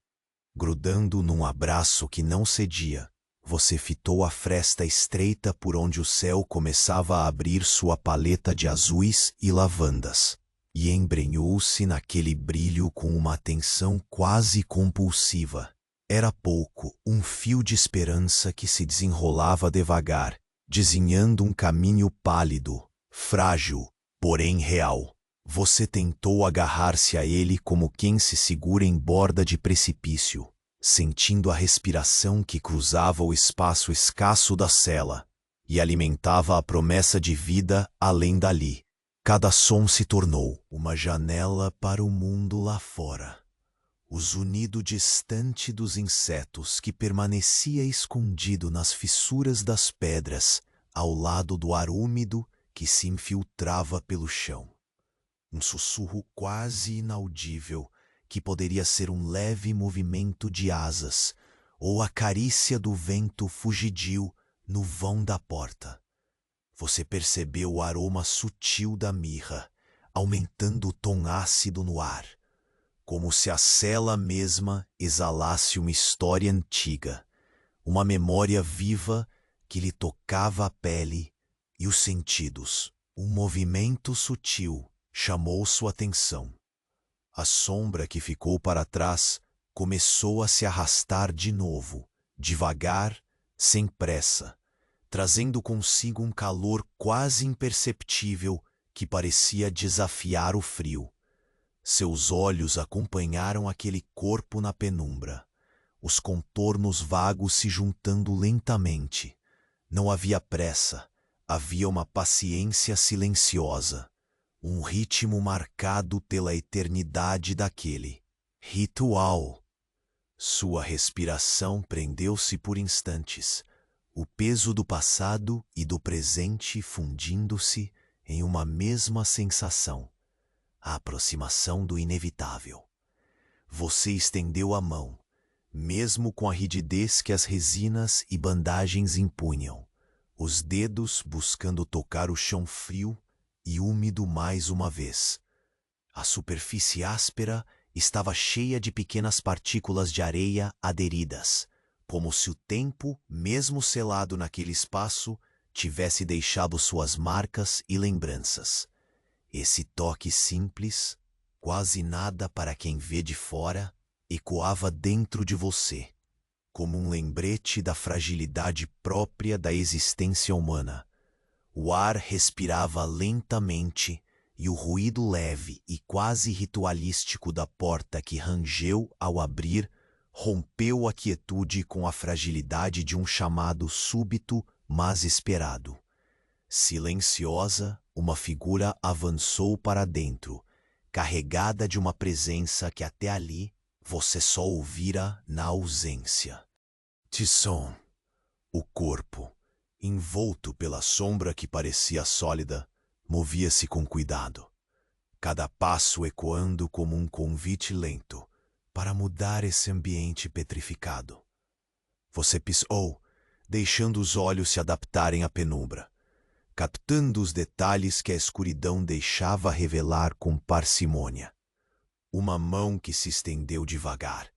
Grudando num abraço que não cedia, você fitou a fresta estreita por onde o céu começava a abrir sua paleta de azuis e lavandas, e embrenhou-se naquele brilho com uma atenção quase compulsiva. Era pouco um fio de esperança que se desenrolava devagar, desenhando um caminho pálido, frágil, porém real. Você tentou agarrar-se a ele como quem se segura em borda de precipício, sentindo a respiração que cruzava o espaço escasso da cela e alimentava a promessa de vida além dali. Cada som se tornou uma janela para o mundo lá fora. O zunido distante dos insetos que permanecia escondido nas fissuras das pedras, ao lado do ar úmido que se infiltrava pelo chão. Um sussurro quase inaudível que poderia ser um leve movimento de asas, ou a carícia do vento fugidio no vão da porta. Você percebeu o aroma sutil da mirra, aumentando o tom ácido no ar, como se a cela mesma exalasse uma história antiga, uma memória viva que lhe tocava a pele e os sentidos. Um movimento sutil chamou sua atenção. A sombra que ficou para trás começou a se arrastar de novo, devagar, sem pressa, trazendo consigo um calor quase imperceptível que parecia desafiar o frio. Seus olhos acompanharam aquele corpo na penumbra, os contornos vagos se juntando lentamente. Não havia pressa, havia uma paciência silenciosa, um ritmo marcado pela eternidade daquele ritual. Sua respiração prendeu-se por instantes, o peso do passado e do presente fundindo-se em uma mesma sensação, a aproximação do inevitável. Você estendeu a mão, mesmo com a rigidez que as resinas e bandagens impunham, os dedos buscando tocar o chão frio e úmido mais uma vez. A superfície áspera estava cheia de pequenas partículas de areia aderidas, como se o tempo, mesmo selado naquele espaço, tivesse deixado suas marcas e lembranças. Esse toque simples, quase nada para quem vê de fora, ecoava dentro de você, como um lembrete da fragilidade própria da existência humana. O ar respirava lentamente e o ruído leve e quase ritualístico da porta que rangeu ao abrir rompeu a quietude com a fragilidade de um chamado súbito, mas esperado. Silenciosa, uma figura avançou para dentro, carregada de uma presença que até ali você só ouvira na ausência. Tisson, o corpo, envolto pela sombra que parecia sólida, movia-se com cuidado, cada passo ecoando como um convite lento para mudar esse ambiente petrificado. Você piscou, deixando os olhos se adaptarem à penumbra, captando os detalhes que a escuridão deixava revelar com parcimônia. Uma mão que se estendeu devagar,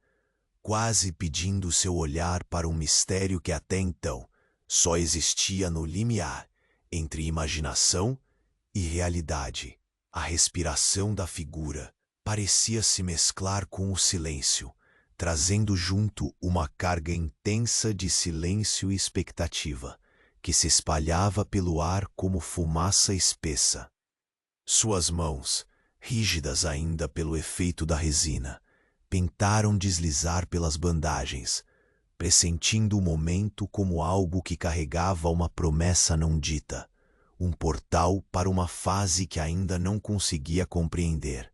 quase pedindo seu olhar para um mistério que até então só existia no limiar entre imaginação e realidade. A respiração da figura parecia se mesclar com o silêncio, trazendo junto uma carga intensa de silêncio e expectativa, que se espalhava pelo ar como fumaça espessa. Suas mãos, rígidas ainda pelo efeito da resina, tentaram deslizar pelas bandagens, pressentindo o momento como algo que carregava uma promessa não dita, um portal para uma fase que ainda não conseguia compreender.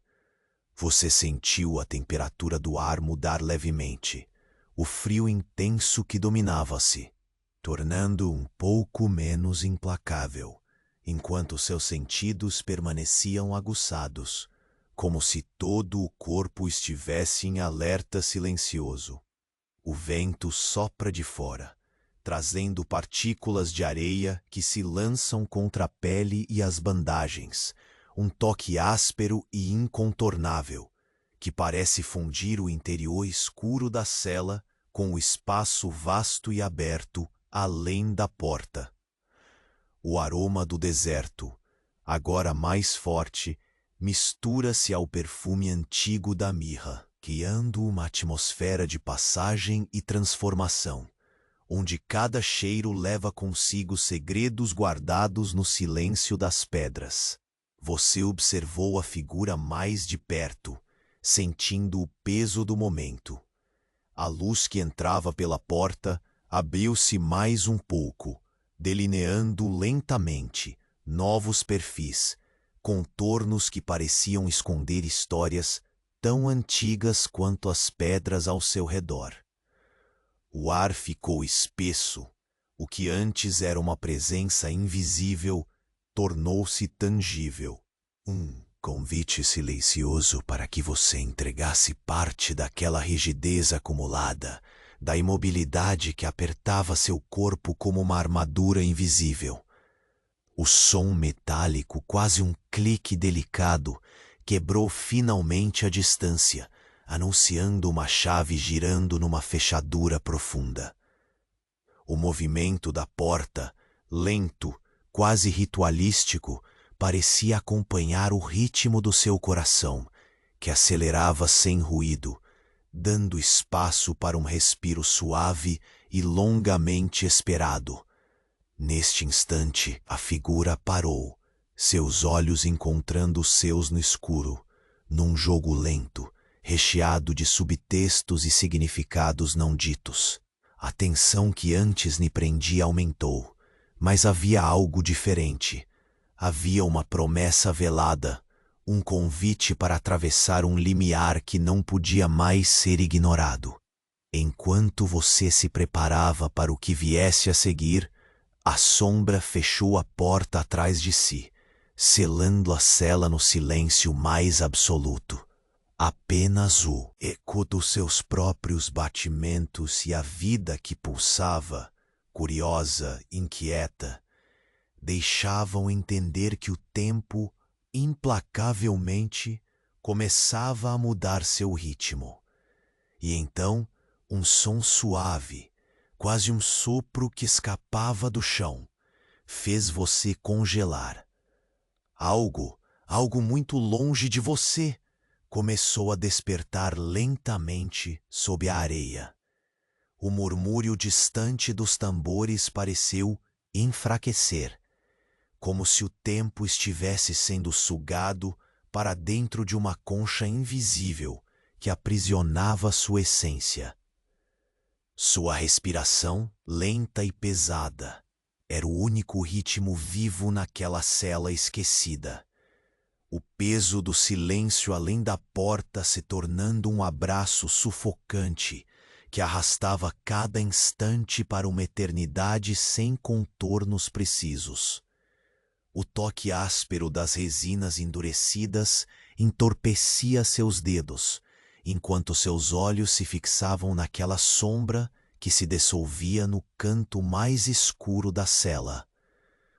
Você sentiu a temperatura do ar mudar levemente, o frio intenso que dominava-se, tornando um pouco menos implacável, enquanto seus sentidos permaneciam aguçados, como se todo o corpo estivesse em alerta silencioso. O vento sopra de fora, trazendo partículas de areia que se lançam contra a pele e as bandagens, um toque áspero e incontornável, que parece fundir o interior escuro da cela com o espaço vasto e aberto além da porta. O aroma do deserto, agora mais forte, mistura-se ao perfume antigo da mirra, criando uma atmosfera de passagem e transformação, onde cada cheiro leva consigo segredos guardados no silêncio das pedras. Você observou a figura mais de perto, sentindo o peso do momento. A luz que entrava pela porta abriu-se mais um pouco, delineando lentamente novos perfis, contornos que pareciam esconder histórias tão antigas quanto as pedras ao seu redor. O ar ficou espesso, o que antes era uma presença invisível tornou-se tangível. Um convite silencioso para que você entregasse parte daquela rigidez acumulada, da imobilidade que apertava seu corpo como uma armadura invisível. O som metálico, quase um clique delicado, quebrou finalmente a distância, anunciando uma chave girando numa fechadura profunda. O movimento da porta, lento, quase ritualístico, parecia acompanhar o ritmo do seu coração, que acelerava sem ruído, dando espaço para um respiro suave e longamente esperado. Neste instante, a figura parou, seus olhos encontrando os seus no escuro, num jogo lento, recheado de subtextos e significados não ditos. A tensão que antes me prendia aumentou, mas havia algo diferente. Havia uma promessa velada, um convite para atravessar um limiar que não podia mais ser ignorado. Enquanto você se preparava para o que viesse a seguir, a sombra fechou a porta atrás de si, selando a cela no silêncio mais absoluto. Apenas o eco dos seus próprios batimentos e a vida que pulsava, curiosa, inquieta, deixavam entender que o tempo, implacavelmente, começava a mudar seu ritmo. E então, um som suave, quase um sopro que escapava do chão, fez você congelar. Algo muito longe de você, começou a despertar lentamente sob a areia. O murmúrio distante dos tambores pareceu enfraquecer, como se o tempo estivesse sendo sugado para dentro de uma concha invisível que aprisionava sua essência. Sua respiração, lenta e pesada, era o único ritmo vivo naquela cela esquecida. O peso do silêncio além da porta se tornando um abraço sufocante que arrastava cada instante para uma eternidade sem contornos precisos. O toque áspero das resinas endurecidas entorpecia seus dedos, enquanto seus olhos se fixavam naquela sombra que se dissolvia no canto mais escuro da cela.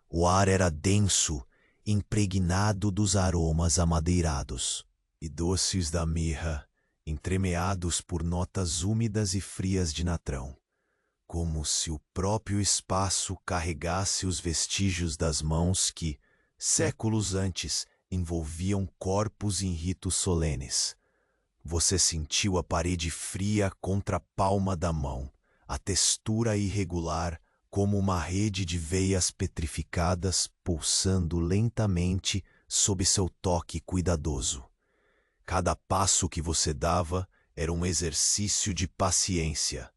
O ar era denso, impregnado dos aromas amadeirados e doces da mirra, entremeados por notas úmidas e frias de natrão, como se o próprio espaço carregasse os vestígios das mãos que, séculos antes, envolviam corpos em ritos solenes. Você sentiu a parede fria contra a palma da mão, a textura irregular, como uma rede de veias petrificadas pulsando lentamente sob seu toque cuidadoso. Cada passo que você dava era um exercício de paciência.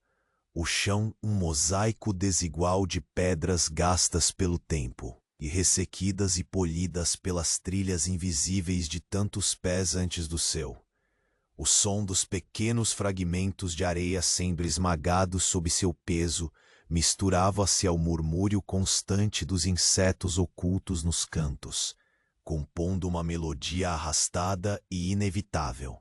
O chão um mosaico desigual de pedras gastas pelo tempo, e ressequidas e polidas pelas trilhas invisíveis de tantos pés antes do seu. O som dos pequenos fragmentos de areia sempre esmagados sob seu peso misturava-se ao murmúrio constante dos insetos ocultos nos cantos, compondo uma melodia arrastada e inevitável.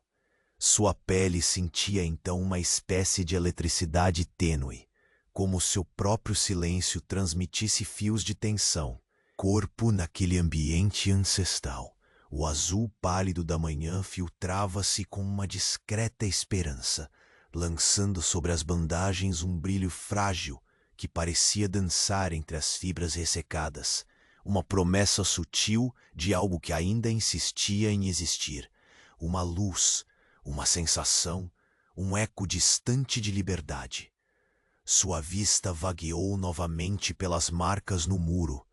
Sua pele sentia então uma espécie de eletricidade tênue, como se o próprio silêncio transmitisse fios de tensão. Corpo naquele ambiente ancestral. O azul pálido da manhã filtrava-se com uma discreta esperança, lançando sobre as bandagens um brilho frágil que parecia dançar entre as fibras ressecadas, uma promessa sutil de algo que ainda insistia em existir, uma luz, uma sensação, um eco distante de liberdade. Sua vista vagueou novamente pelas marcas no muro,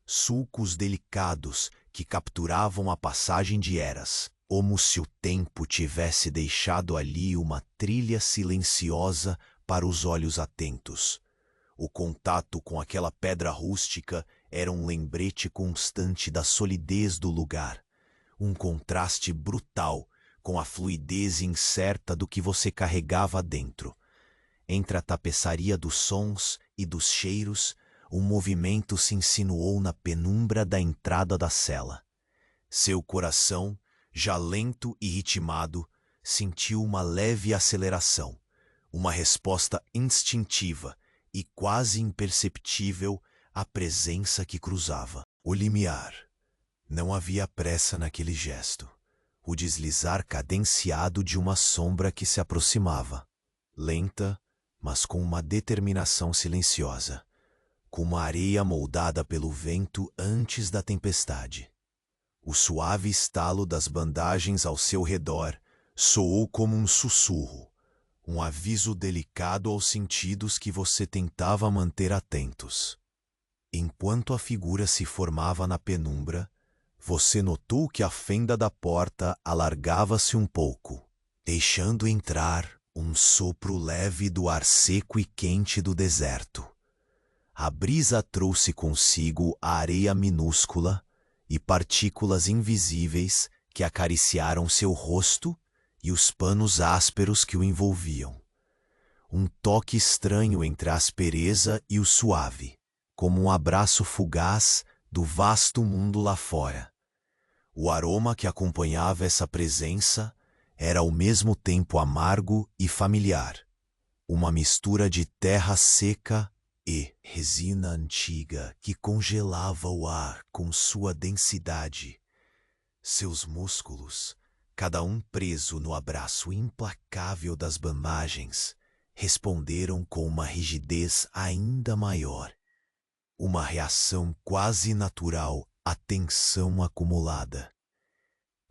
sulcos delicados que capturavam a passagem de eras, como se o tempo tivesse deixado ali uma trilha silenciosa para os olhos atentos. O contato com aquela pedra rústica era um lembrete constante da solidez do lugar, um contraste brutal com a fluidez incerta do que você carregava dentro. Entre a tapeçaria dos sons e dos cheiros, um movimento se insinuou na penumbra da entrada da cela. Seu coração, já lento e ritmado, sentiu uma leve aceleração, uma resposta instintiva e quase imperceptível à presença que cruzava. O limiar. Não havia pressa naquele gesto. O deslizar cadenciado de uma sombra que se aproximava, lenta, mas com uma determinação silenciosa, como a areia moldada pelo vento antes da tempestade. O suave estalo das bandagens ao seu redor soou como um sussurro, um aviso delicado aos sentidos que você tentava manter atentos. Enquanto a figura se formava na penumbra, você notou que a fenda da porta alargava-se um pouco, deixando entrar um sopro leve do ar seco e quente do deserto. A brisa trouxe consigo a areia minúscula e partículas invisíveis que acariciaram seu rosto e os panos ásperos que o envolviam. Um toque estranho entre a aspereza e o suave, como um abraço fugaz do vasto mundo lá fora. O aroma que acompanhava essa presença era ao mesmo tempo amargo e familiar, uma mistura de terra seca e resina antiga que congelava o ar com sua densidade. Seus músculos, cada um preso no abraço implacável das bandagens, responderam com uma rigidez ainda maior, uma reação quase natural à tensão acumulada.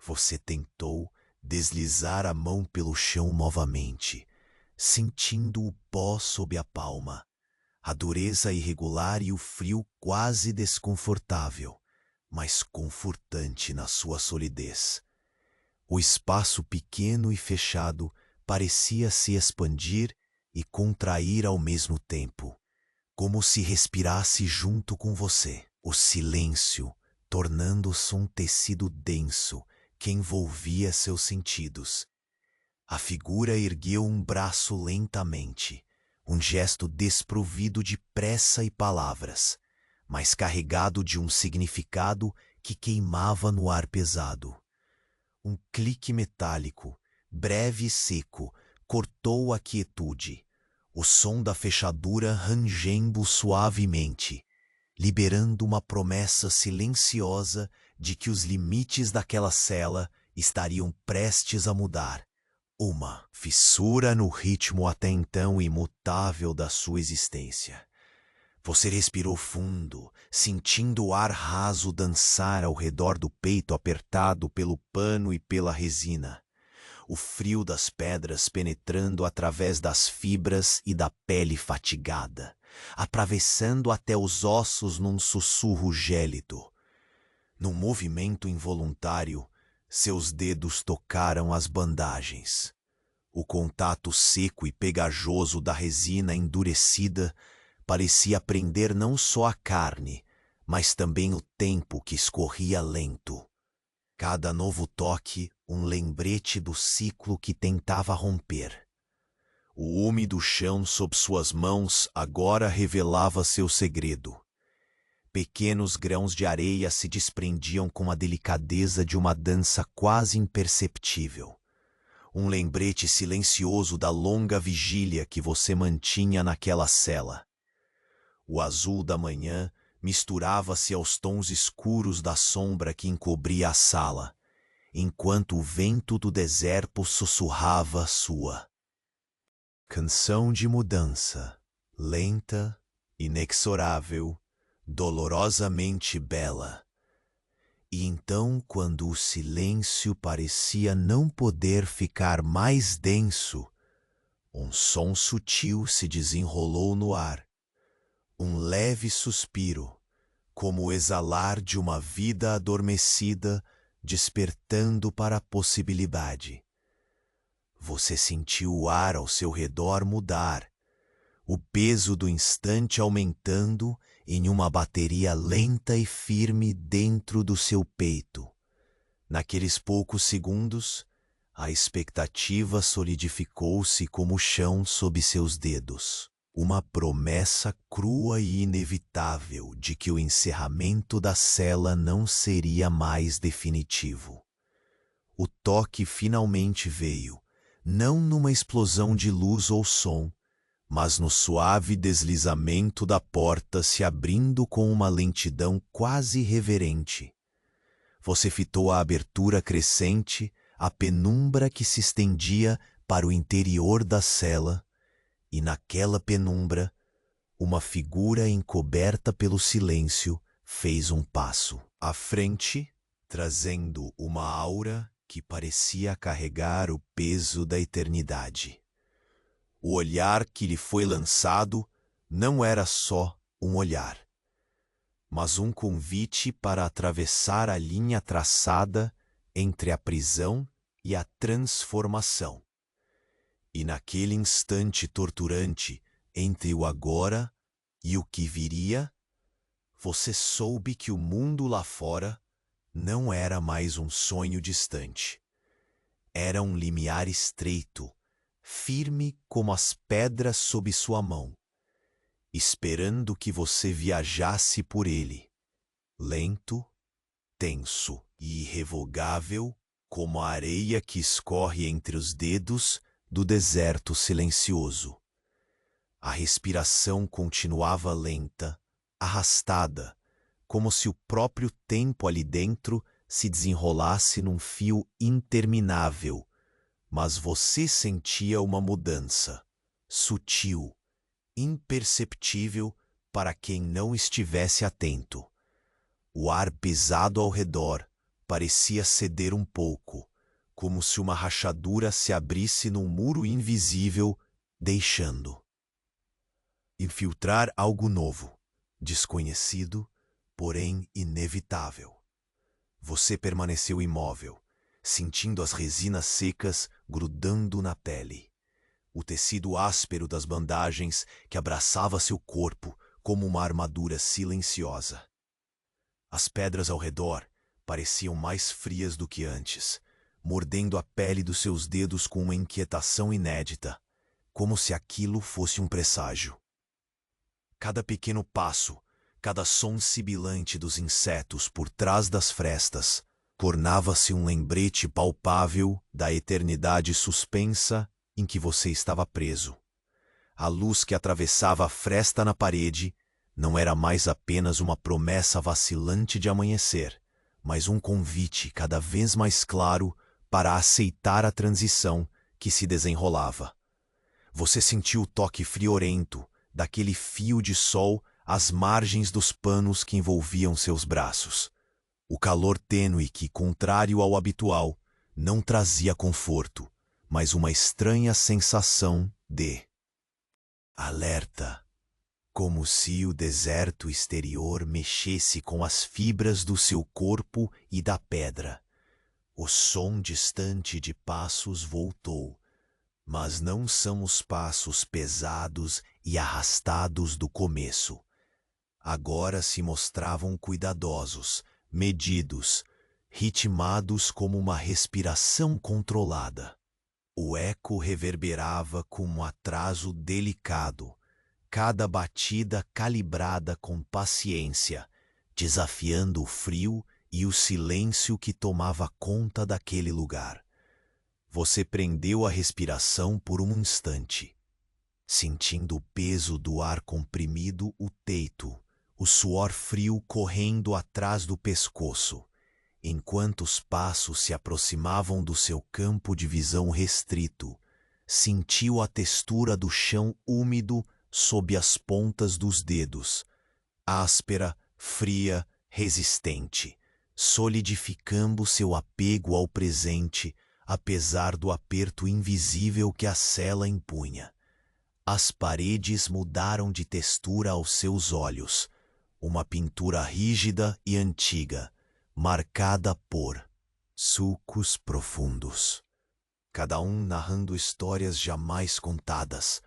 Você tentou deslizar a mão pelo chão novamente, sentindo o pó sob a palma, a dureza irregular e o frio quase desconfortável, mas confortante na sua solidez. O espaço pequeno e fechado parecia se expandir e contrair ao mesmo tempo, como se respirasse junto com você. O silêncio, tornando-se um tecido denso que envolvia seus sentidos. A figura ergueu um braço lentamente, um gesto desprovido de pressa e palavras, mas carregado de um significado que queimava no ar pesado. Um clique metálico, breve e seco, cortou a quietude, o som da fechadura rangendo suavemente, liberando uma promessa silenciosa de que os limites daquela cela estariam prestes a mudar. Uma fissura no ritmo até então imutável da sua existência. Você respirou fundo, sentindo o ar raso dançar ao redor do peito apertado pelo pano e pela resina. O frio das pedras penetrando através das fibras e da pele fatigada, atravessando até os ossos num sussurro gélido. Num movimento involuntário, seus dedos tocaram as bandagens. O contato seco e pegajoso da resina endurecida parecia prender não só a carne, mas também o tempo que escorria lento. Cada novo toque, um lembrete do ciclo que tentava romper. O úmido chão sob suas mãos agora revelava seu segredo. Pequenos grãos de areia se desprendiam com a delicadeza de uma dança quase imperceptível. Um lembrete silencioso da longa vigília que você mantinha naquela cela. O azul da manhã misturava-se aos tons escuros da sombra que encobria a sala, enquanto o vento do deserto sussurrava sua canção de mudança, lenta, inexorável, dolorosamente bela. E então, quando o silêncio parecia não poder ficar mais denso, um som sutil se desenrolou no ar. Um leve suspiro, como o exalar de uma vida adormecida, despertando para a possibilidade. Você sentiu o ar ao seu redor mudar, o peso do instante aumentando em uma bateria lenta e firme dentro do seu peito. Naqueles poucos segundos, a expectativa solidificou-se como o chão sob seus dedos. Uma promessa crua e inevitável de que o encerramento da cela não seria mais definitivo. O toque finalmente veio, não numa explosão de luz ou som, mas no suave deslizamento da porta se abrindo com uma lentidão quase reverente. Você fitou a abertura crescente, a penumbra que se estendia para o interior da cela, e naquela penumbra, uma figura encoberta pelo silêncio fez um passo à frente, trazendo uma aura que parecia carregar o peso da eternidade. O olhar que lhe foi lançado não era só um olhar, mas um convite para atravessar a linha traçada entre a prisão e a transformação. E naquele instante torturante entre o agora e o que viria, você soube que o mundo lá fora não era mais um sonho distante. Era um limiar estreito, firme como as pedras sob sua mão, esperando que você viajasse por ele, lento, tenso e irrevogável como a areia que escorre entre os dedos do deserto silencioso. A respiração continuava lenta, arrastada, como se o próprio tempo ali dentro se desenrolasse num fio interminável, mas você sentia uma mudança, sutil, imperceptível para quem não estivesse atento. O ar pesado ao redor parecia ceder um pouco, como se uma rachadura se abrisse num muro invisível, deixando infiltrar algo novo, desconhecido, porém inevitável. Você permaneceu imóvel, sentindo as resinas secas grudando na pele, o tecido áspero das bandagens que abraçava seu corpo como uma armadura silenciosa. As pedras ao redor pareciam mais frias do que antes, mordendo a pele dos seus dedos com uma inquietação inédita, como se aquilo fosse um presságio. Cada pequeno passo, cada som sibilante dos insetos por trás das frestas, tornava-se um lembrete palpável da eternidade suspensa em que você estava preso. A luz que atravessava a fresta na parede não era mais apenas uma promessa vacilante de amanhecer, mas um convite cada vez mais claro para aceitar a transição que se desenrolava. Você sentiu o toque friorento daquele fio de sol às margens dos panos que envolviam seus braços. O calor tênue que, contrário ao habitual, não trazia conforto, mas uma estranha sensação de alerta, como se o deserto exterior mexesse com as fibras do seu corpo e da pedra. O som distante de passos voltou, mas não são os passos pesados e arrastados do começo. Agora se mostravam cuidadosos, medidos, ritmados como uma respiração controlada. O eco reverberava com um atraso delicado, cada batida calibrada com paciência, desafiando o frio e o silêncio que tomava conta daquele lugar. Você prendeu a respiração por um instante, sentindo o peso do ar comprimido o peito, o suor frio correndo atrás do pescoço, enquanto os passos se aproximavam do seu campo de visão restrito. Sentiu a textura do chão úmido sob as pontas dos dedos, áspera, fria, resistente, solidificando seu apego ao presente, apesar do aperto invisível que a cela impunha. As paredes mudaram de textura aos seus olhos, uma pintura rígida e antiga, marcada por sulcos profundos, cada um narrando histórias jamais contadas,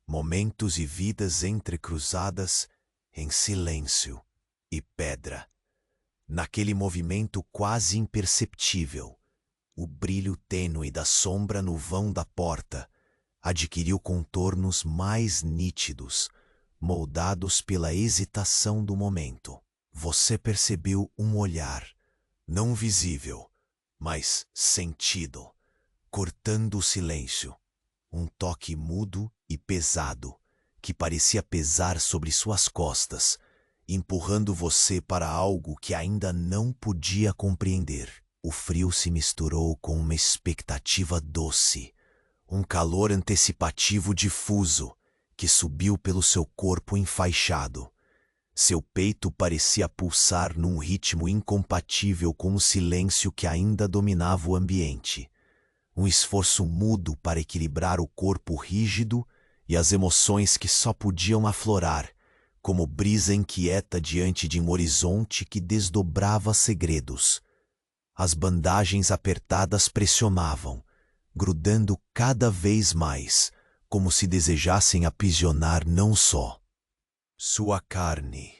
momentos e vidas entrecruzadas em silêncio e pedra. Naquele movimento quase imperceptível, o brilho tênue da sombra no vão da porta adquiriu contornos mais nítidos, moldados pela hesitação do momento. Você percebeu um olhar, não visível, mas sentido, cortando o silêncio. Um toque mudo e pesado, que parecia pesar sobre suas costas, empurrando você para algo que ainda não podia compreender. O frio se misturou com uma expectativa doce, um calor antecipativo difuso, que subiu pelo seu corpo enfaixado. Seu peito parecia pulsar num ritmo incompatível com o silêncio que ainda dominava o ambiente. Um esforço mudo para equilibrar o corpo rígido e as emoções que só podiam aflorar, como brisa inquieta diante de um horizonte que desdobrava segredos. As bandagens apertadas pressionavam, grudando cada vez mais, como se desejassem aprisionar não só sua carne,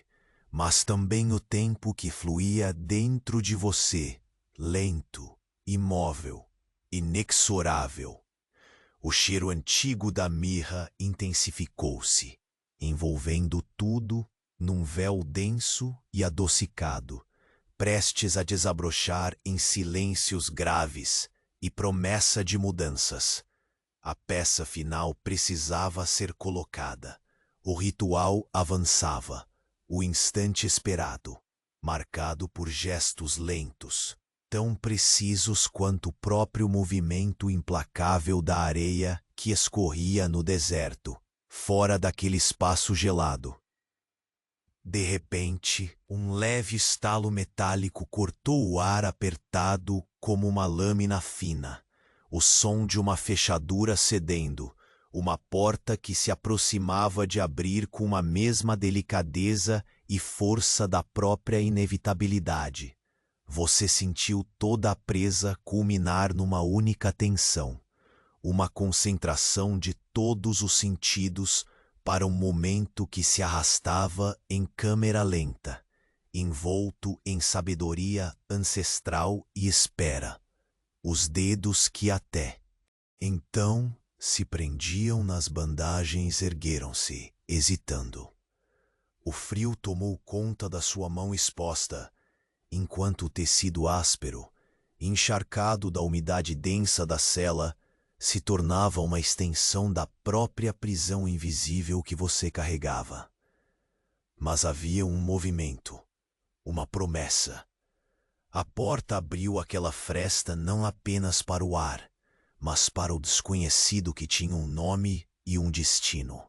mas também o tempo que fluía dentro de você, lento, imóvel, inexorável. O cheiro antigo da mirra intensificou-se, envolvendo tudo num véu denso e adocicado, prestes a desabrochar em silêncios graves e promessa de mudanças. A peça final precisava ser colocada. O ritual avançava, o instante esperado, marcado por gestos lentos, tão precisos quanto o próprio movimento implacável da areia que escorria no deserto, fora daquele espaço gelado. De repente, um leve estalo metálico cortou o ar apertado como uma lâmina fina, o som de uma fechadura cedendo, uma porta que se aproximava de abrir com a mesma delicadeza e força da própria inevitabilidade. Você sentiu toda a presa culminar numa única tensão, uma concentração de todos os sentidos para um momento que se arrastava em câmera lenta, envolto em sabedoria ancestral e espera. Os dedos que até então se prendiam nas bandagens ergueram-se, hesitando. O frio tomou conta da sua mão exposta, enquanto o tecido áspero, encharcado da umidade densa da cela, se tornava uma extensão da própria prisão invisível que você carregava. Mas havia um movimento, uma promessa. A porta abriu aquela fresta não apenas para o ar, mas para o desconhecido que tinha um nome e um destino.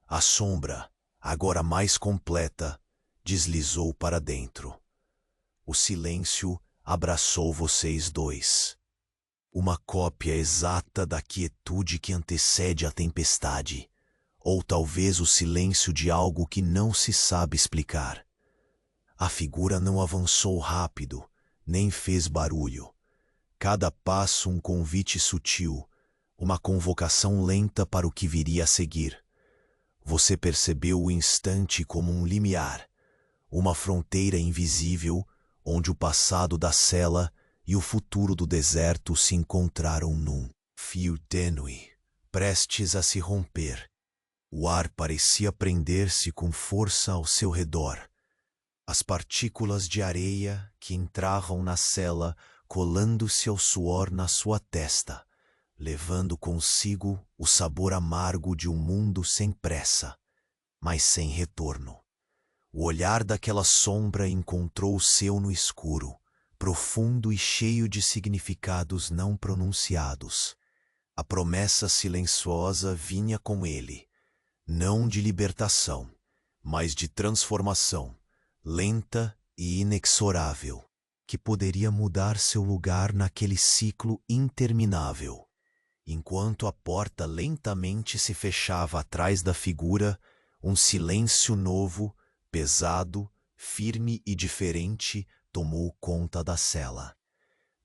A sombra, agora mais completa, deslizou para dentro. O silêncio abraçou vocês dois. Uma cópia exata da quietude que antecede a tempestade, ou talvez o silêncio de algo que não se sabe explicar. A figura não avançou rápido, nem fez barulho. Cada passo um convite sutil, uma convocação lenta para o que viria a seguir. Você percebeu o instante como um limiar, uma fronteira invisível onde o passado da cela e o futuro do deserto se encontraram num fio tênue, prestes a se romper. O ar parecia prender-se com força ao seu redor. As partículas de areia que entravam na cela colando-se ao suor na sua testa, levando consigo o sabor amargo de um mundo sem pressa, mas sem retorno. O olhar daquela sombra encontrou o seu no escuro, profundo e cheio de significados não pronunciados. A promessa silenciosa vinha com ele, não de libertação, mas de transformação, lenta e inexorável, que poderia mudar seu lugar naquele ciclo interminável. Enquanto a porta lentamente se fechava atrás da figura, um silêncio novo, pesado, firme e diferente tomou conta da cela.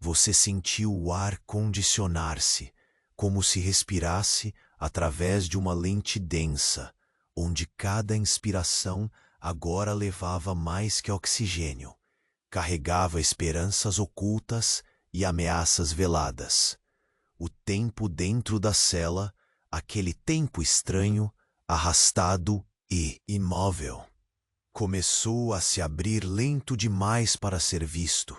Você sentiu o ar condicionar-se, como se respirasse através de uma lente densa, onde cada inspiração agora levava mais que oxigênio. Carregava esperanças ocultas e ameaças veladas. O tempo dentro da cela, aquele tempo estranho, arrastado e imóvel, começou a se abrir lento demais para ser visto,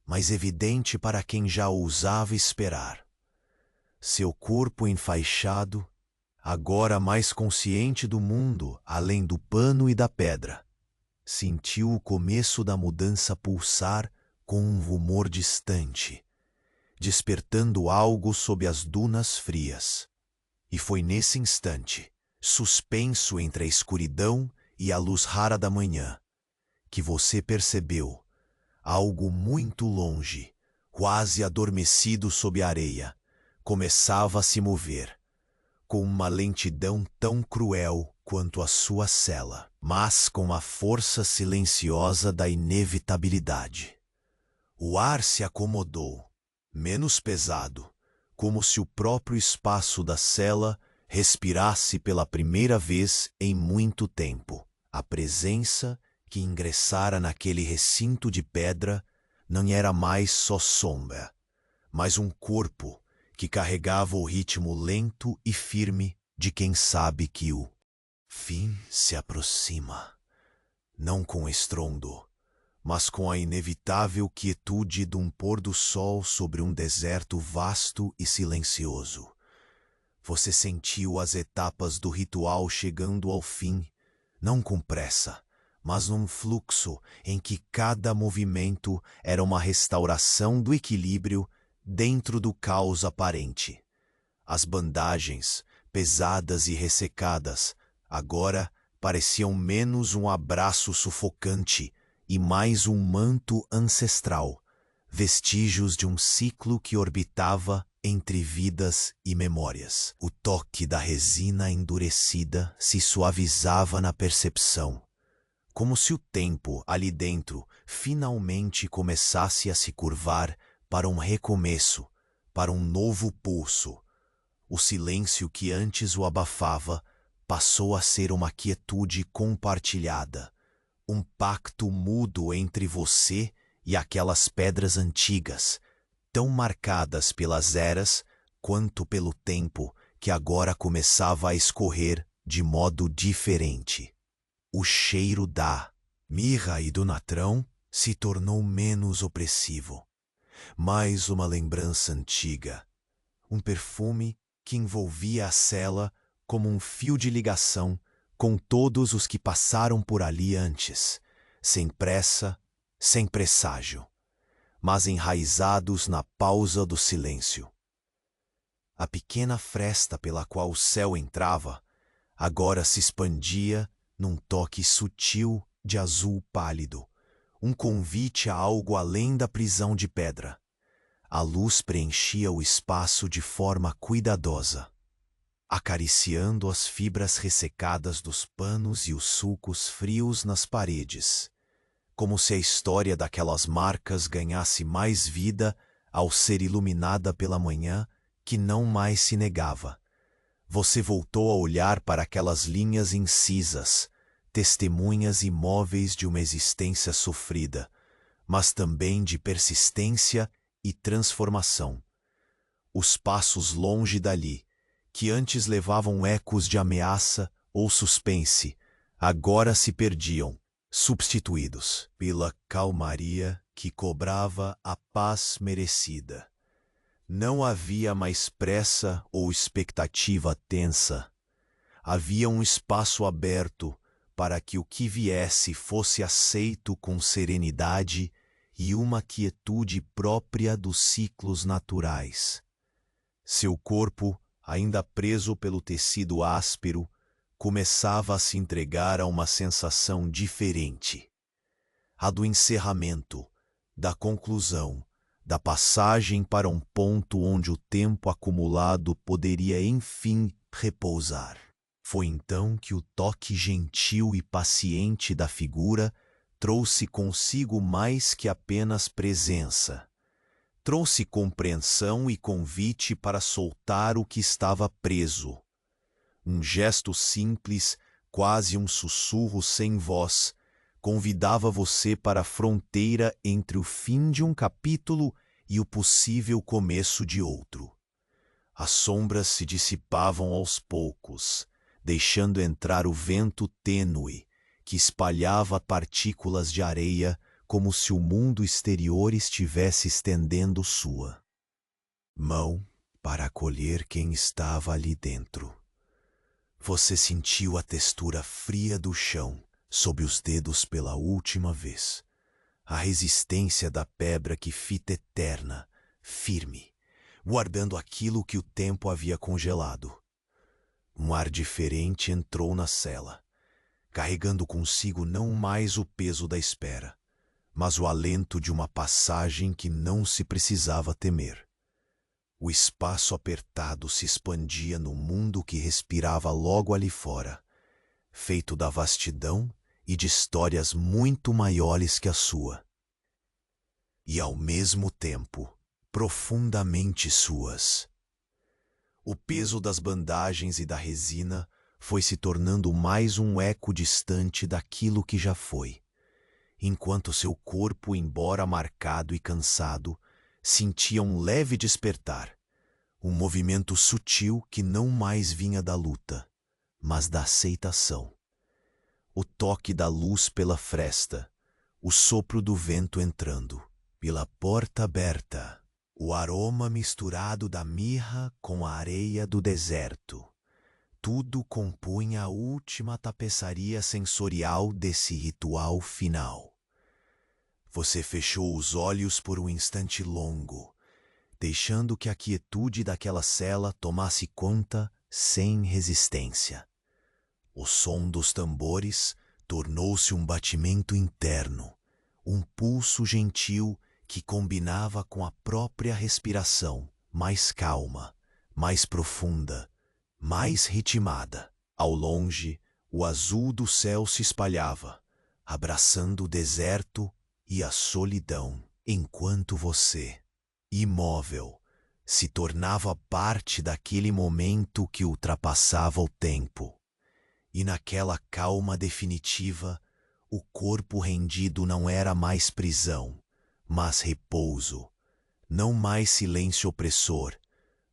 mas evidente para quem já ousava esperar. seu corpo enfaixado, agora mais consciente do mundo além do pano e da pedra. Sentiu o começo da mudança pulsar com um rumor distante, despertando algo sob as dunas frias. E foi nesse instante, suspenso entre a escuridão e a luz rara da manhã, que você percebeu algo muito longe, quase adormecido sob a areia, começava a se mover, com uma lentidão tão cruel quanto a sua cela, mas com a força silenciosa da inevitabilidade. O ar se acomodou, menos pesado, como se o próprio espaço da cela respirasse pela primeira vez em muito tempo. A presença que ingressara naquele recinto de pedra não era mais só sombra, mas um corpo que carregava o ritmo lento e firme de quem sabe que o fim se aproxima, não com estrondo, mas com a inevitável quietude de um pôr-do-sol sobre um deserto vasto e silencioso. Você sentiu as etapas do ritual chegando ao fim, não com pressa, mas num fluxo em que cada movimento era uma restauração do equilíbrio dentro do caos aparente. As bandagens, pesadas e ressecadas, agora pareciam menos um abraço sufocante e mais um manto ancestral, vestígios de um ciclo que orbitava entre vidas e memórias. O toque da resina endurecida se suavizava na percepção, como se o tempo ali dentro finalmente começasse a se curvar para um recomeço, para um novo pulso. O silêncio que antes o abafava passou a ser uma quietude compartilhada, um pacto mudo entre você e aquelas pedras antigas, tão marcadas pelas eras quanto pelo tempo que agora começava a escorrer de modo diferente. O cheiro da mirra e do natrão se tornou menos opressivo. Mais uma lembrança antiga, um perfume que envolvia a cela como um fio de ligação com todos os que passaram por ali antes, sem pressa, sem presságio, mas enraizados na pausa do silêncio. A pequena fresta pela qual o céu entrava agora se expandia num toque sutil de azul pálido, um convite a algo além da prisão de pedra. A luz preenchia o espaço de forma cuidadosa, acariciando as fibras ressecadas dos panos e os sulcos frios nas paredes, como se a história daquelas marcas ganhasse mais vida ao ser iluminada pela manhã que não mais se negava. Você voltou a olhar para aquelas linhas incisas, testemunhas imóveis de uma existência sofrida, mas também de persistência e transformação. Os passos longe dali, que antes levavam ecos de ameaça ou suspense, agora se perdiam, substituídos pela calmaria que cobrava a paz merecida. Não havia mais pressa ou expectativa tensa. Havia um espaço aberto para que o que viesse fosse aceito com serenidade e uma quietude própria dos ciclos naturais. Seu corpo, ainda preso pelo tecido áspero, começava a se entregar a uma sensação diferente. A do encerramento, da conclusão, da passagem para um ponto onde o tempo acumulado poderia enfim repousar. Foi então que o toque gentil e paciente da figura trouxe consigo mais que apenas presença. Trouxe compreensão e convite para soltar o que estava preso. Um gesto simples, quase um sussurro sem voz, convidava você para a fronteira entre o fim de um capítulo e o possível começo de outro. As sombras se dissipavam aos poucos, deixando entrar o vento tênue, que espalhava partículas de areia como se o mundo exterior estivesse estendendo sua mão para acolher quem estava ali dentro. Você sentiu a textura fria do chão sob os dedos pela última vez. A resistência da pedra que fita eterna, firme, guardando aquilo que o tempo havia congelado. Um ar diferente entrou na cela, carregando consigo não mais o peso da espera, mas o alento de uma passagem que não se precisava temer. O espaço apertado se expandia no mundo que respirava logo ali fora, feito da vastidão e de histórias muito maiores que a sua. E ao mesmo tempo, profundamente suas. O peso das bandagens e da resina foi se tornando mais um eco distante daquilo que já foi, enquanto seu corpo, embora marcado e cansado, sentia um leve despertar, um movimento sutil que não mais vinha da luta, mas da aceitação. O toque da luz pela fresta, o sopro do vento entrando, pela porta aberta, o aroma misturado da mirra com a areia do deserto. Tudo compunha a última tapeçaria sensorial desse ritual final. Você fechou os olhos por um instante longo, deixando que a quietude daquela cela tomasse conta sem resistência. O som dos tambores tornou-se um batimento interno, um pulso gentil que combinava com a própria respiração, mais calma, mais profunda, mais ritmada. Ao longe, o azul do céu se espalhava, abraçando o deserto e a solidão, enquanto você, imóvel, se tornava parte daquele momento que ultrapassava o tempo. E naquela calma definitiva, o corpo rendido não era mais prisão, mas repouso, não mais silêncio opressor,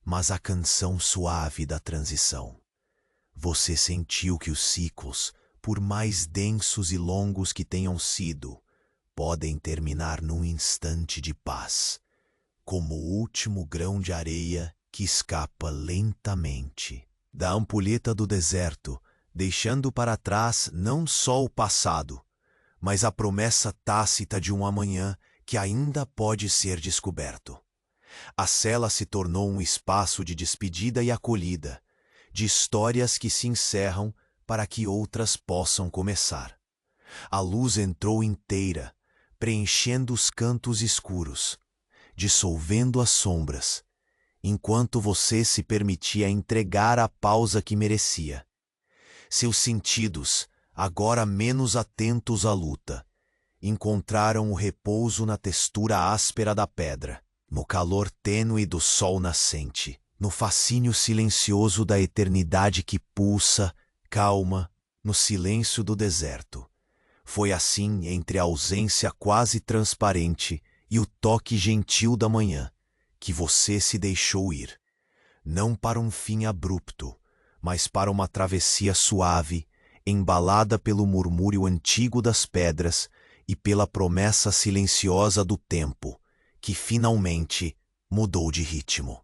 mas a canção suave da transição. Você sentiu que os ciclos, por mais densos e longos que tenham sido, podem terminar num instante de paz, como o último grão de areia que escapa lentamente da ampulheta do deserto, deixando para trás não só o passado, mas a promessa tácita de um amanhã que ainda pode ser descoberto. A cela se tornou um espaço de despedida e acolhida, de histórias que se encerram para que outras possam começar. A luz entrou inteira, preenchendo os cantos escuros, dissolvendo as sombras, enquanto você se permitia entregar a pausa que merecia. Seus sentidos, agora menos atentos à luta, encontraram o repouso na textura áspera da pedra, no calor tênue do sol nascente, no fascínio silencioso da eternidade que pulsa, calma, no silêncio do deserto. Foi assim entre a ausência quase transparente e o toque gentil da manhã, que você se deixou ir, não para um fim abrupto, mas para uma travessia suave, embalada pelo murmúrio antigo das pedras e pela promessa silenciosa do tempo, que finalmente mudou de ritmo.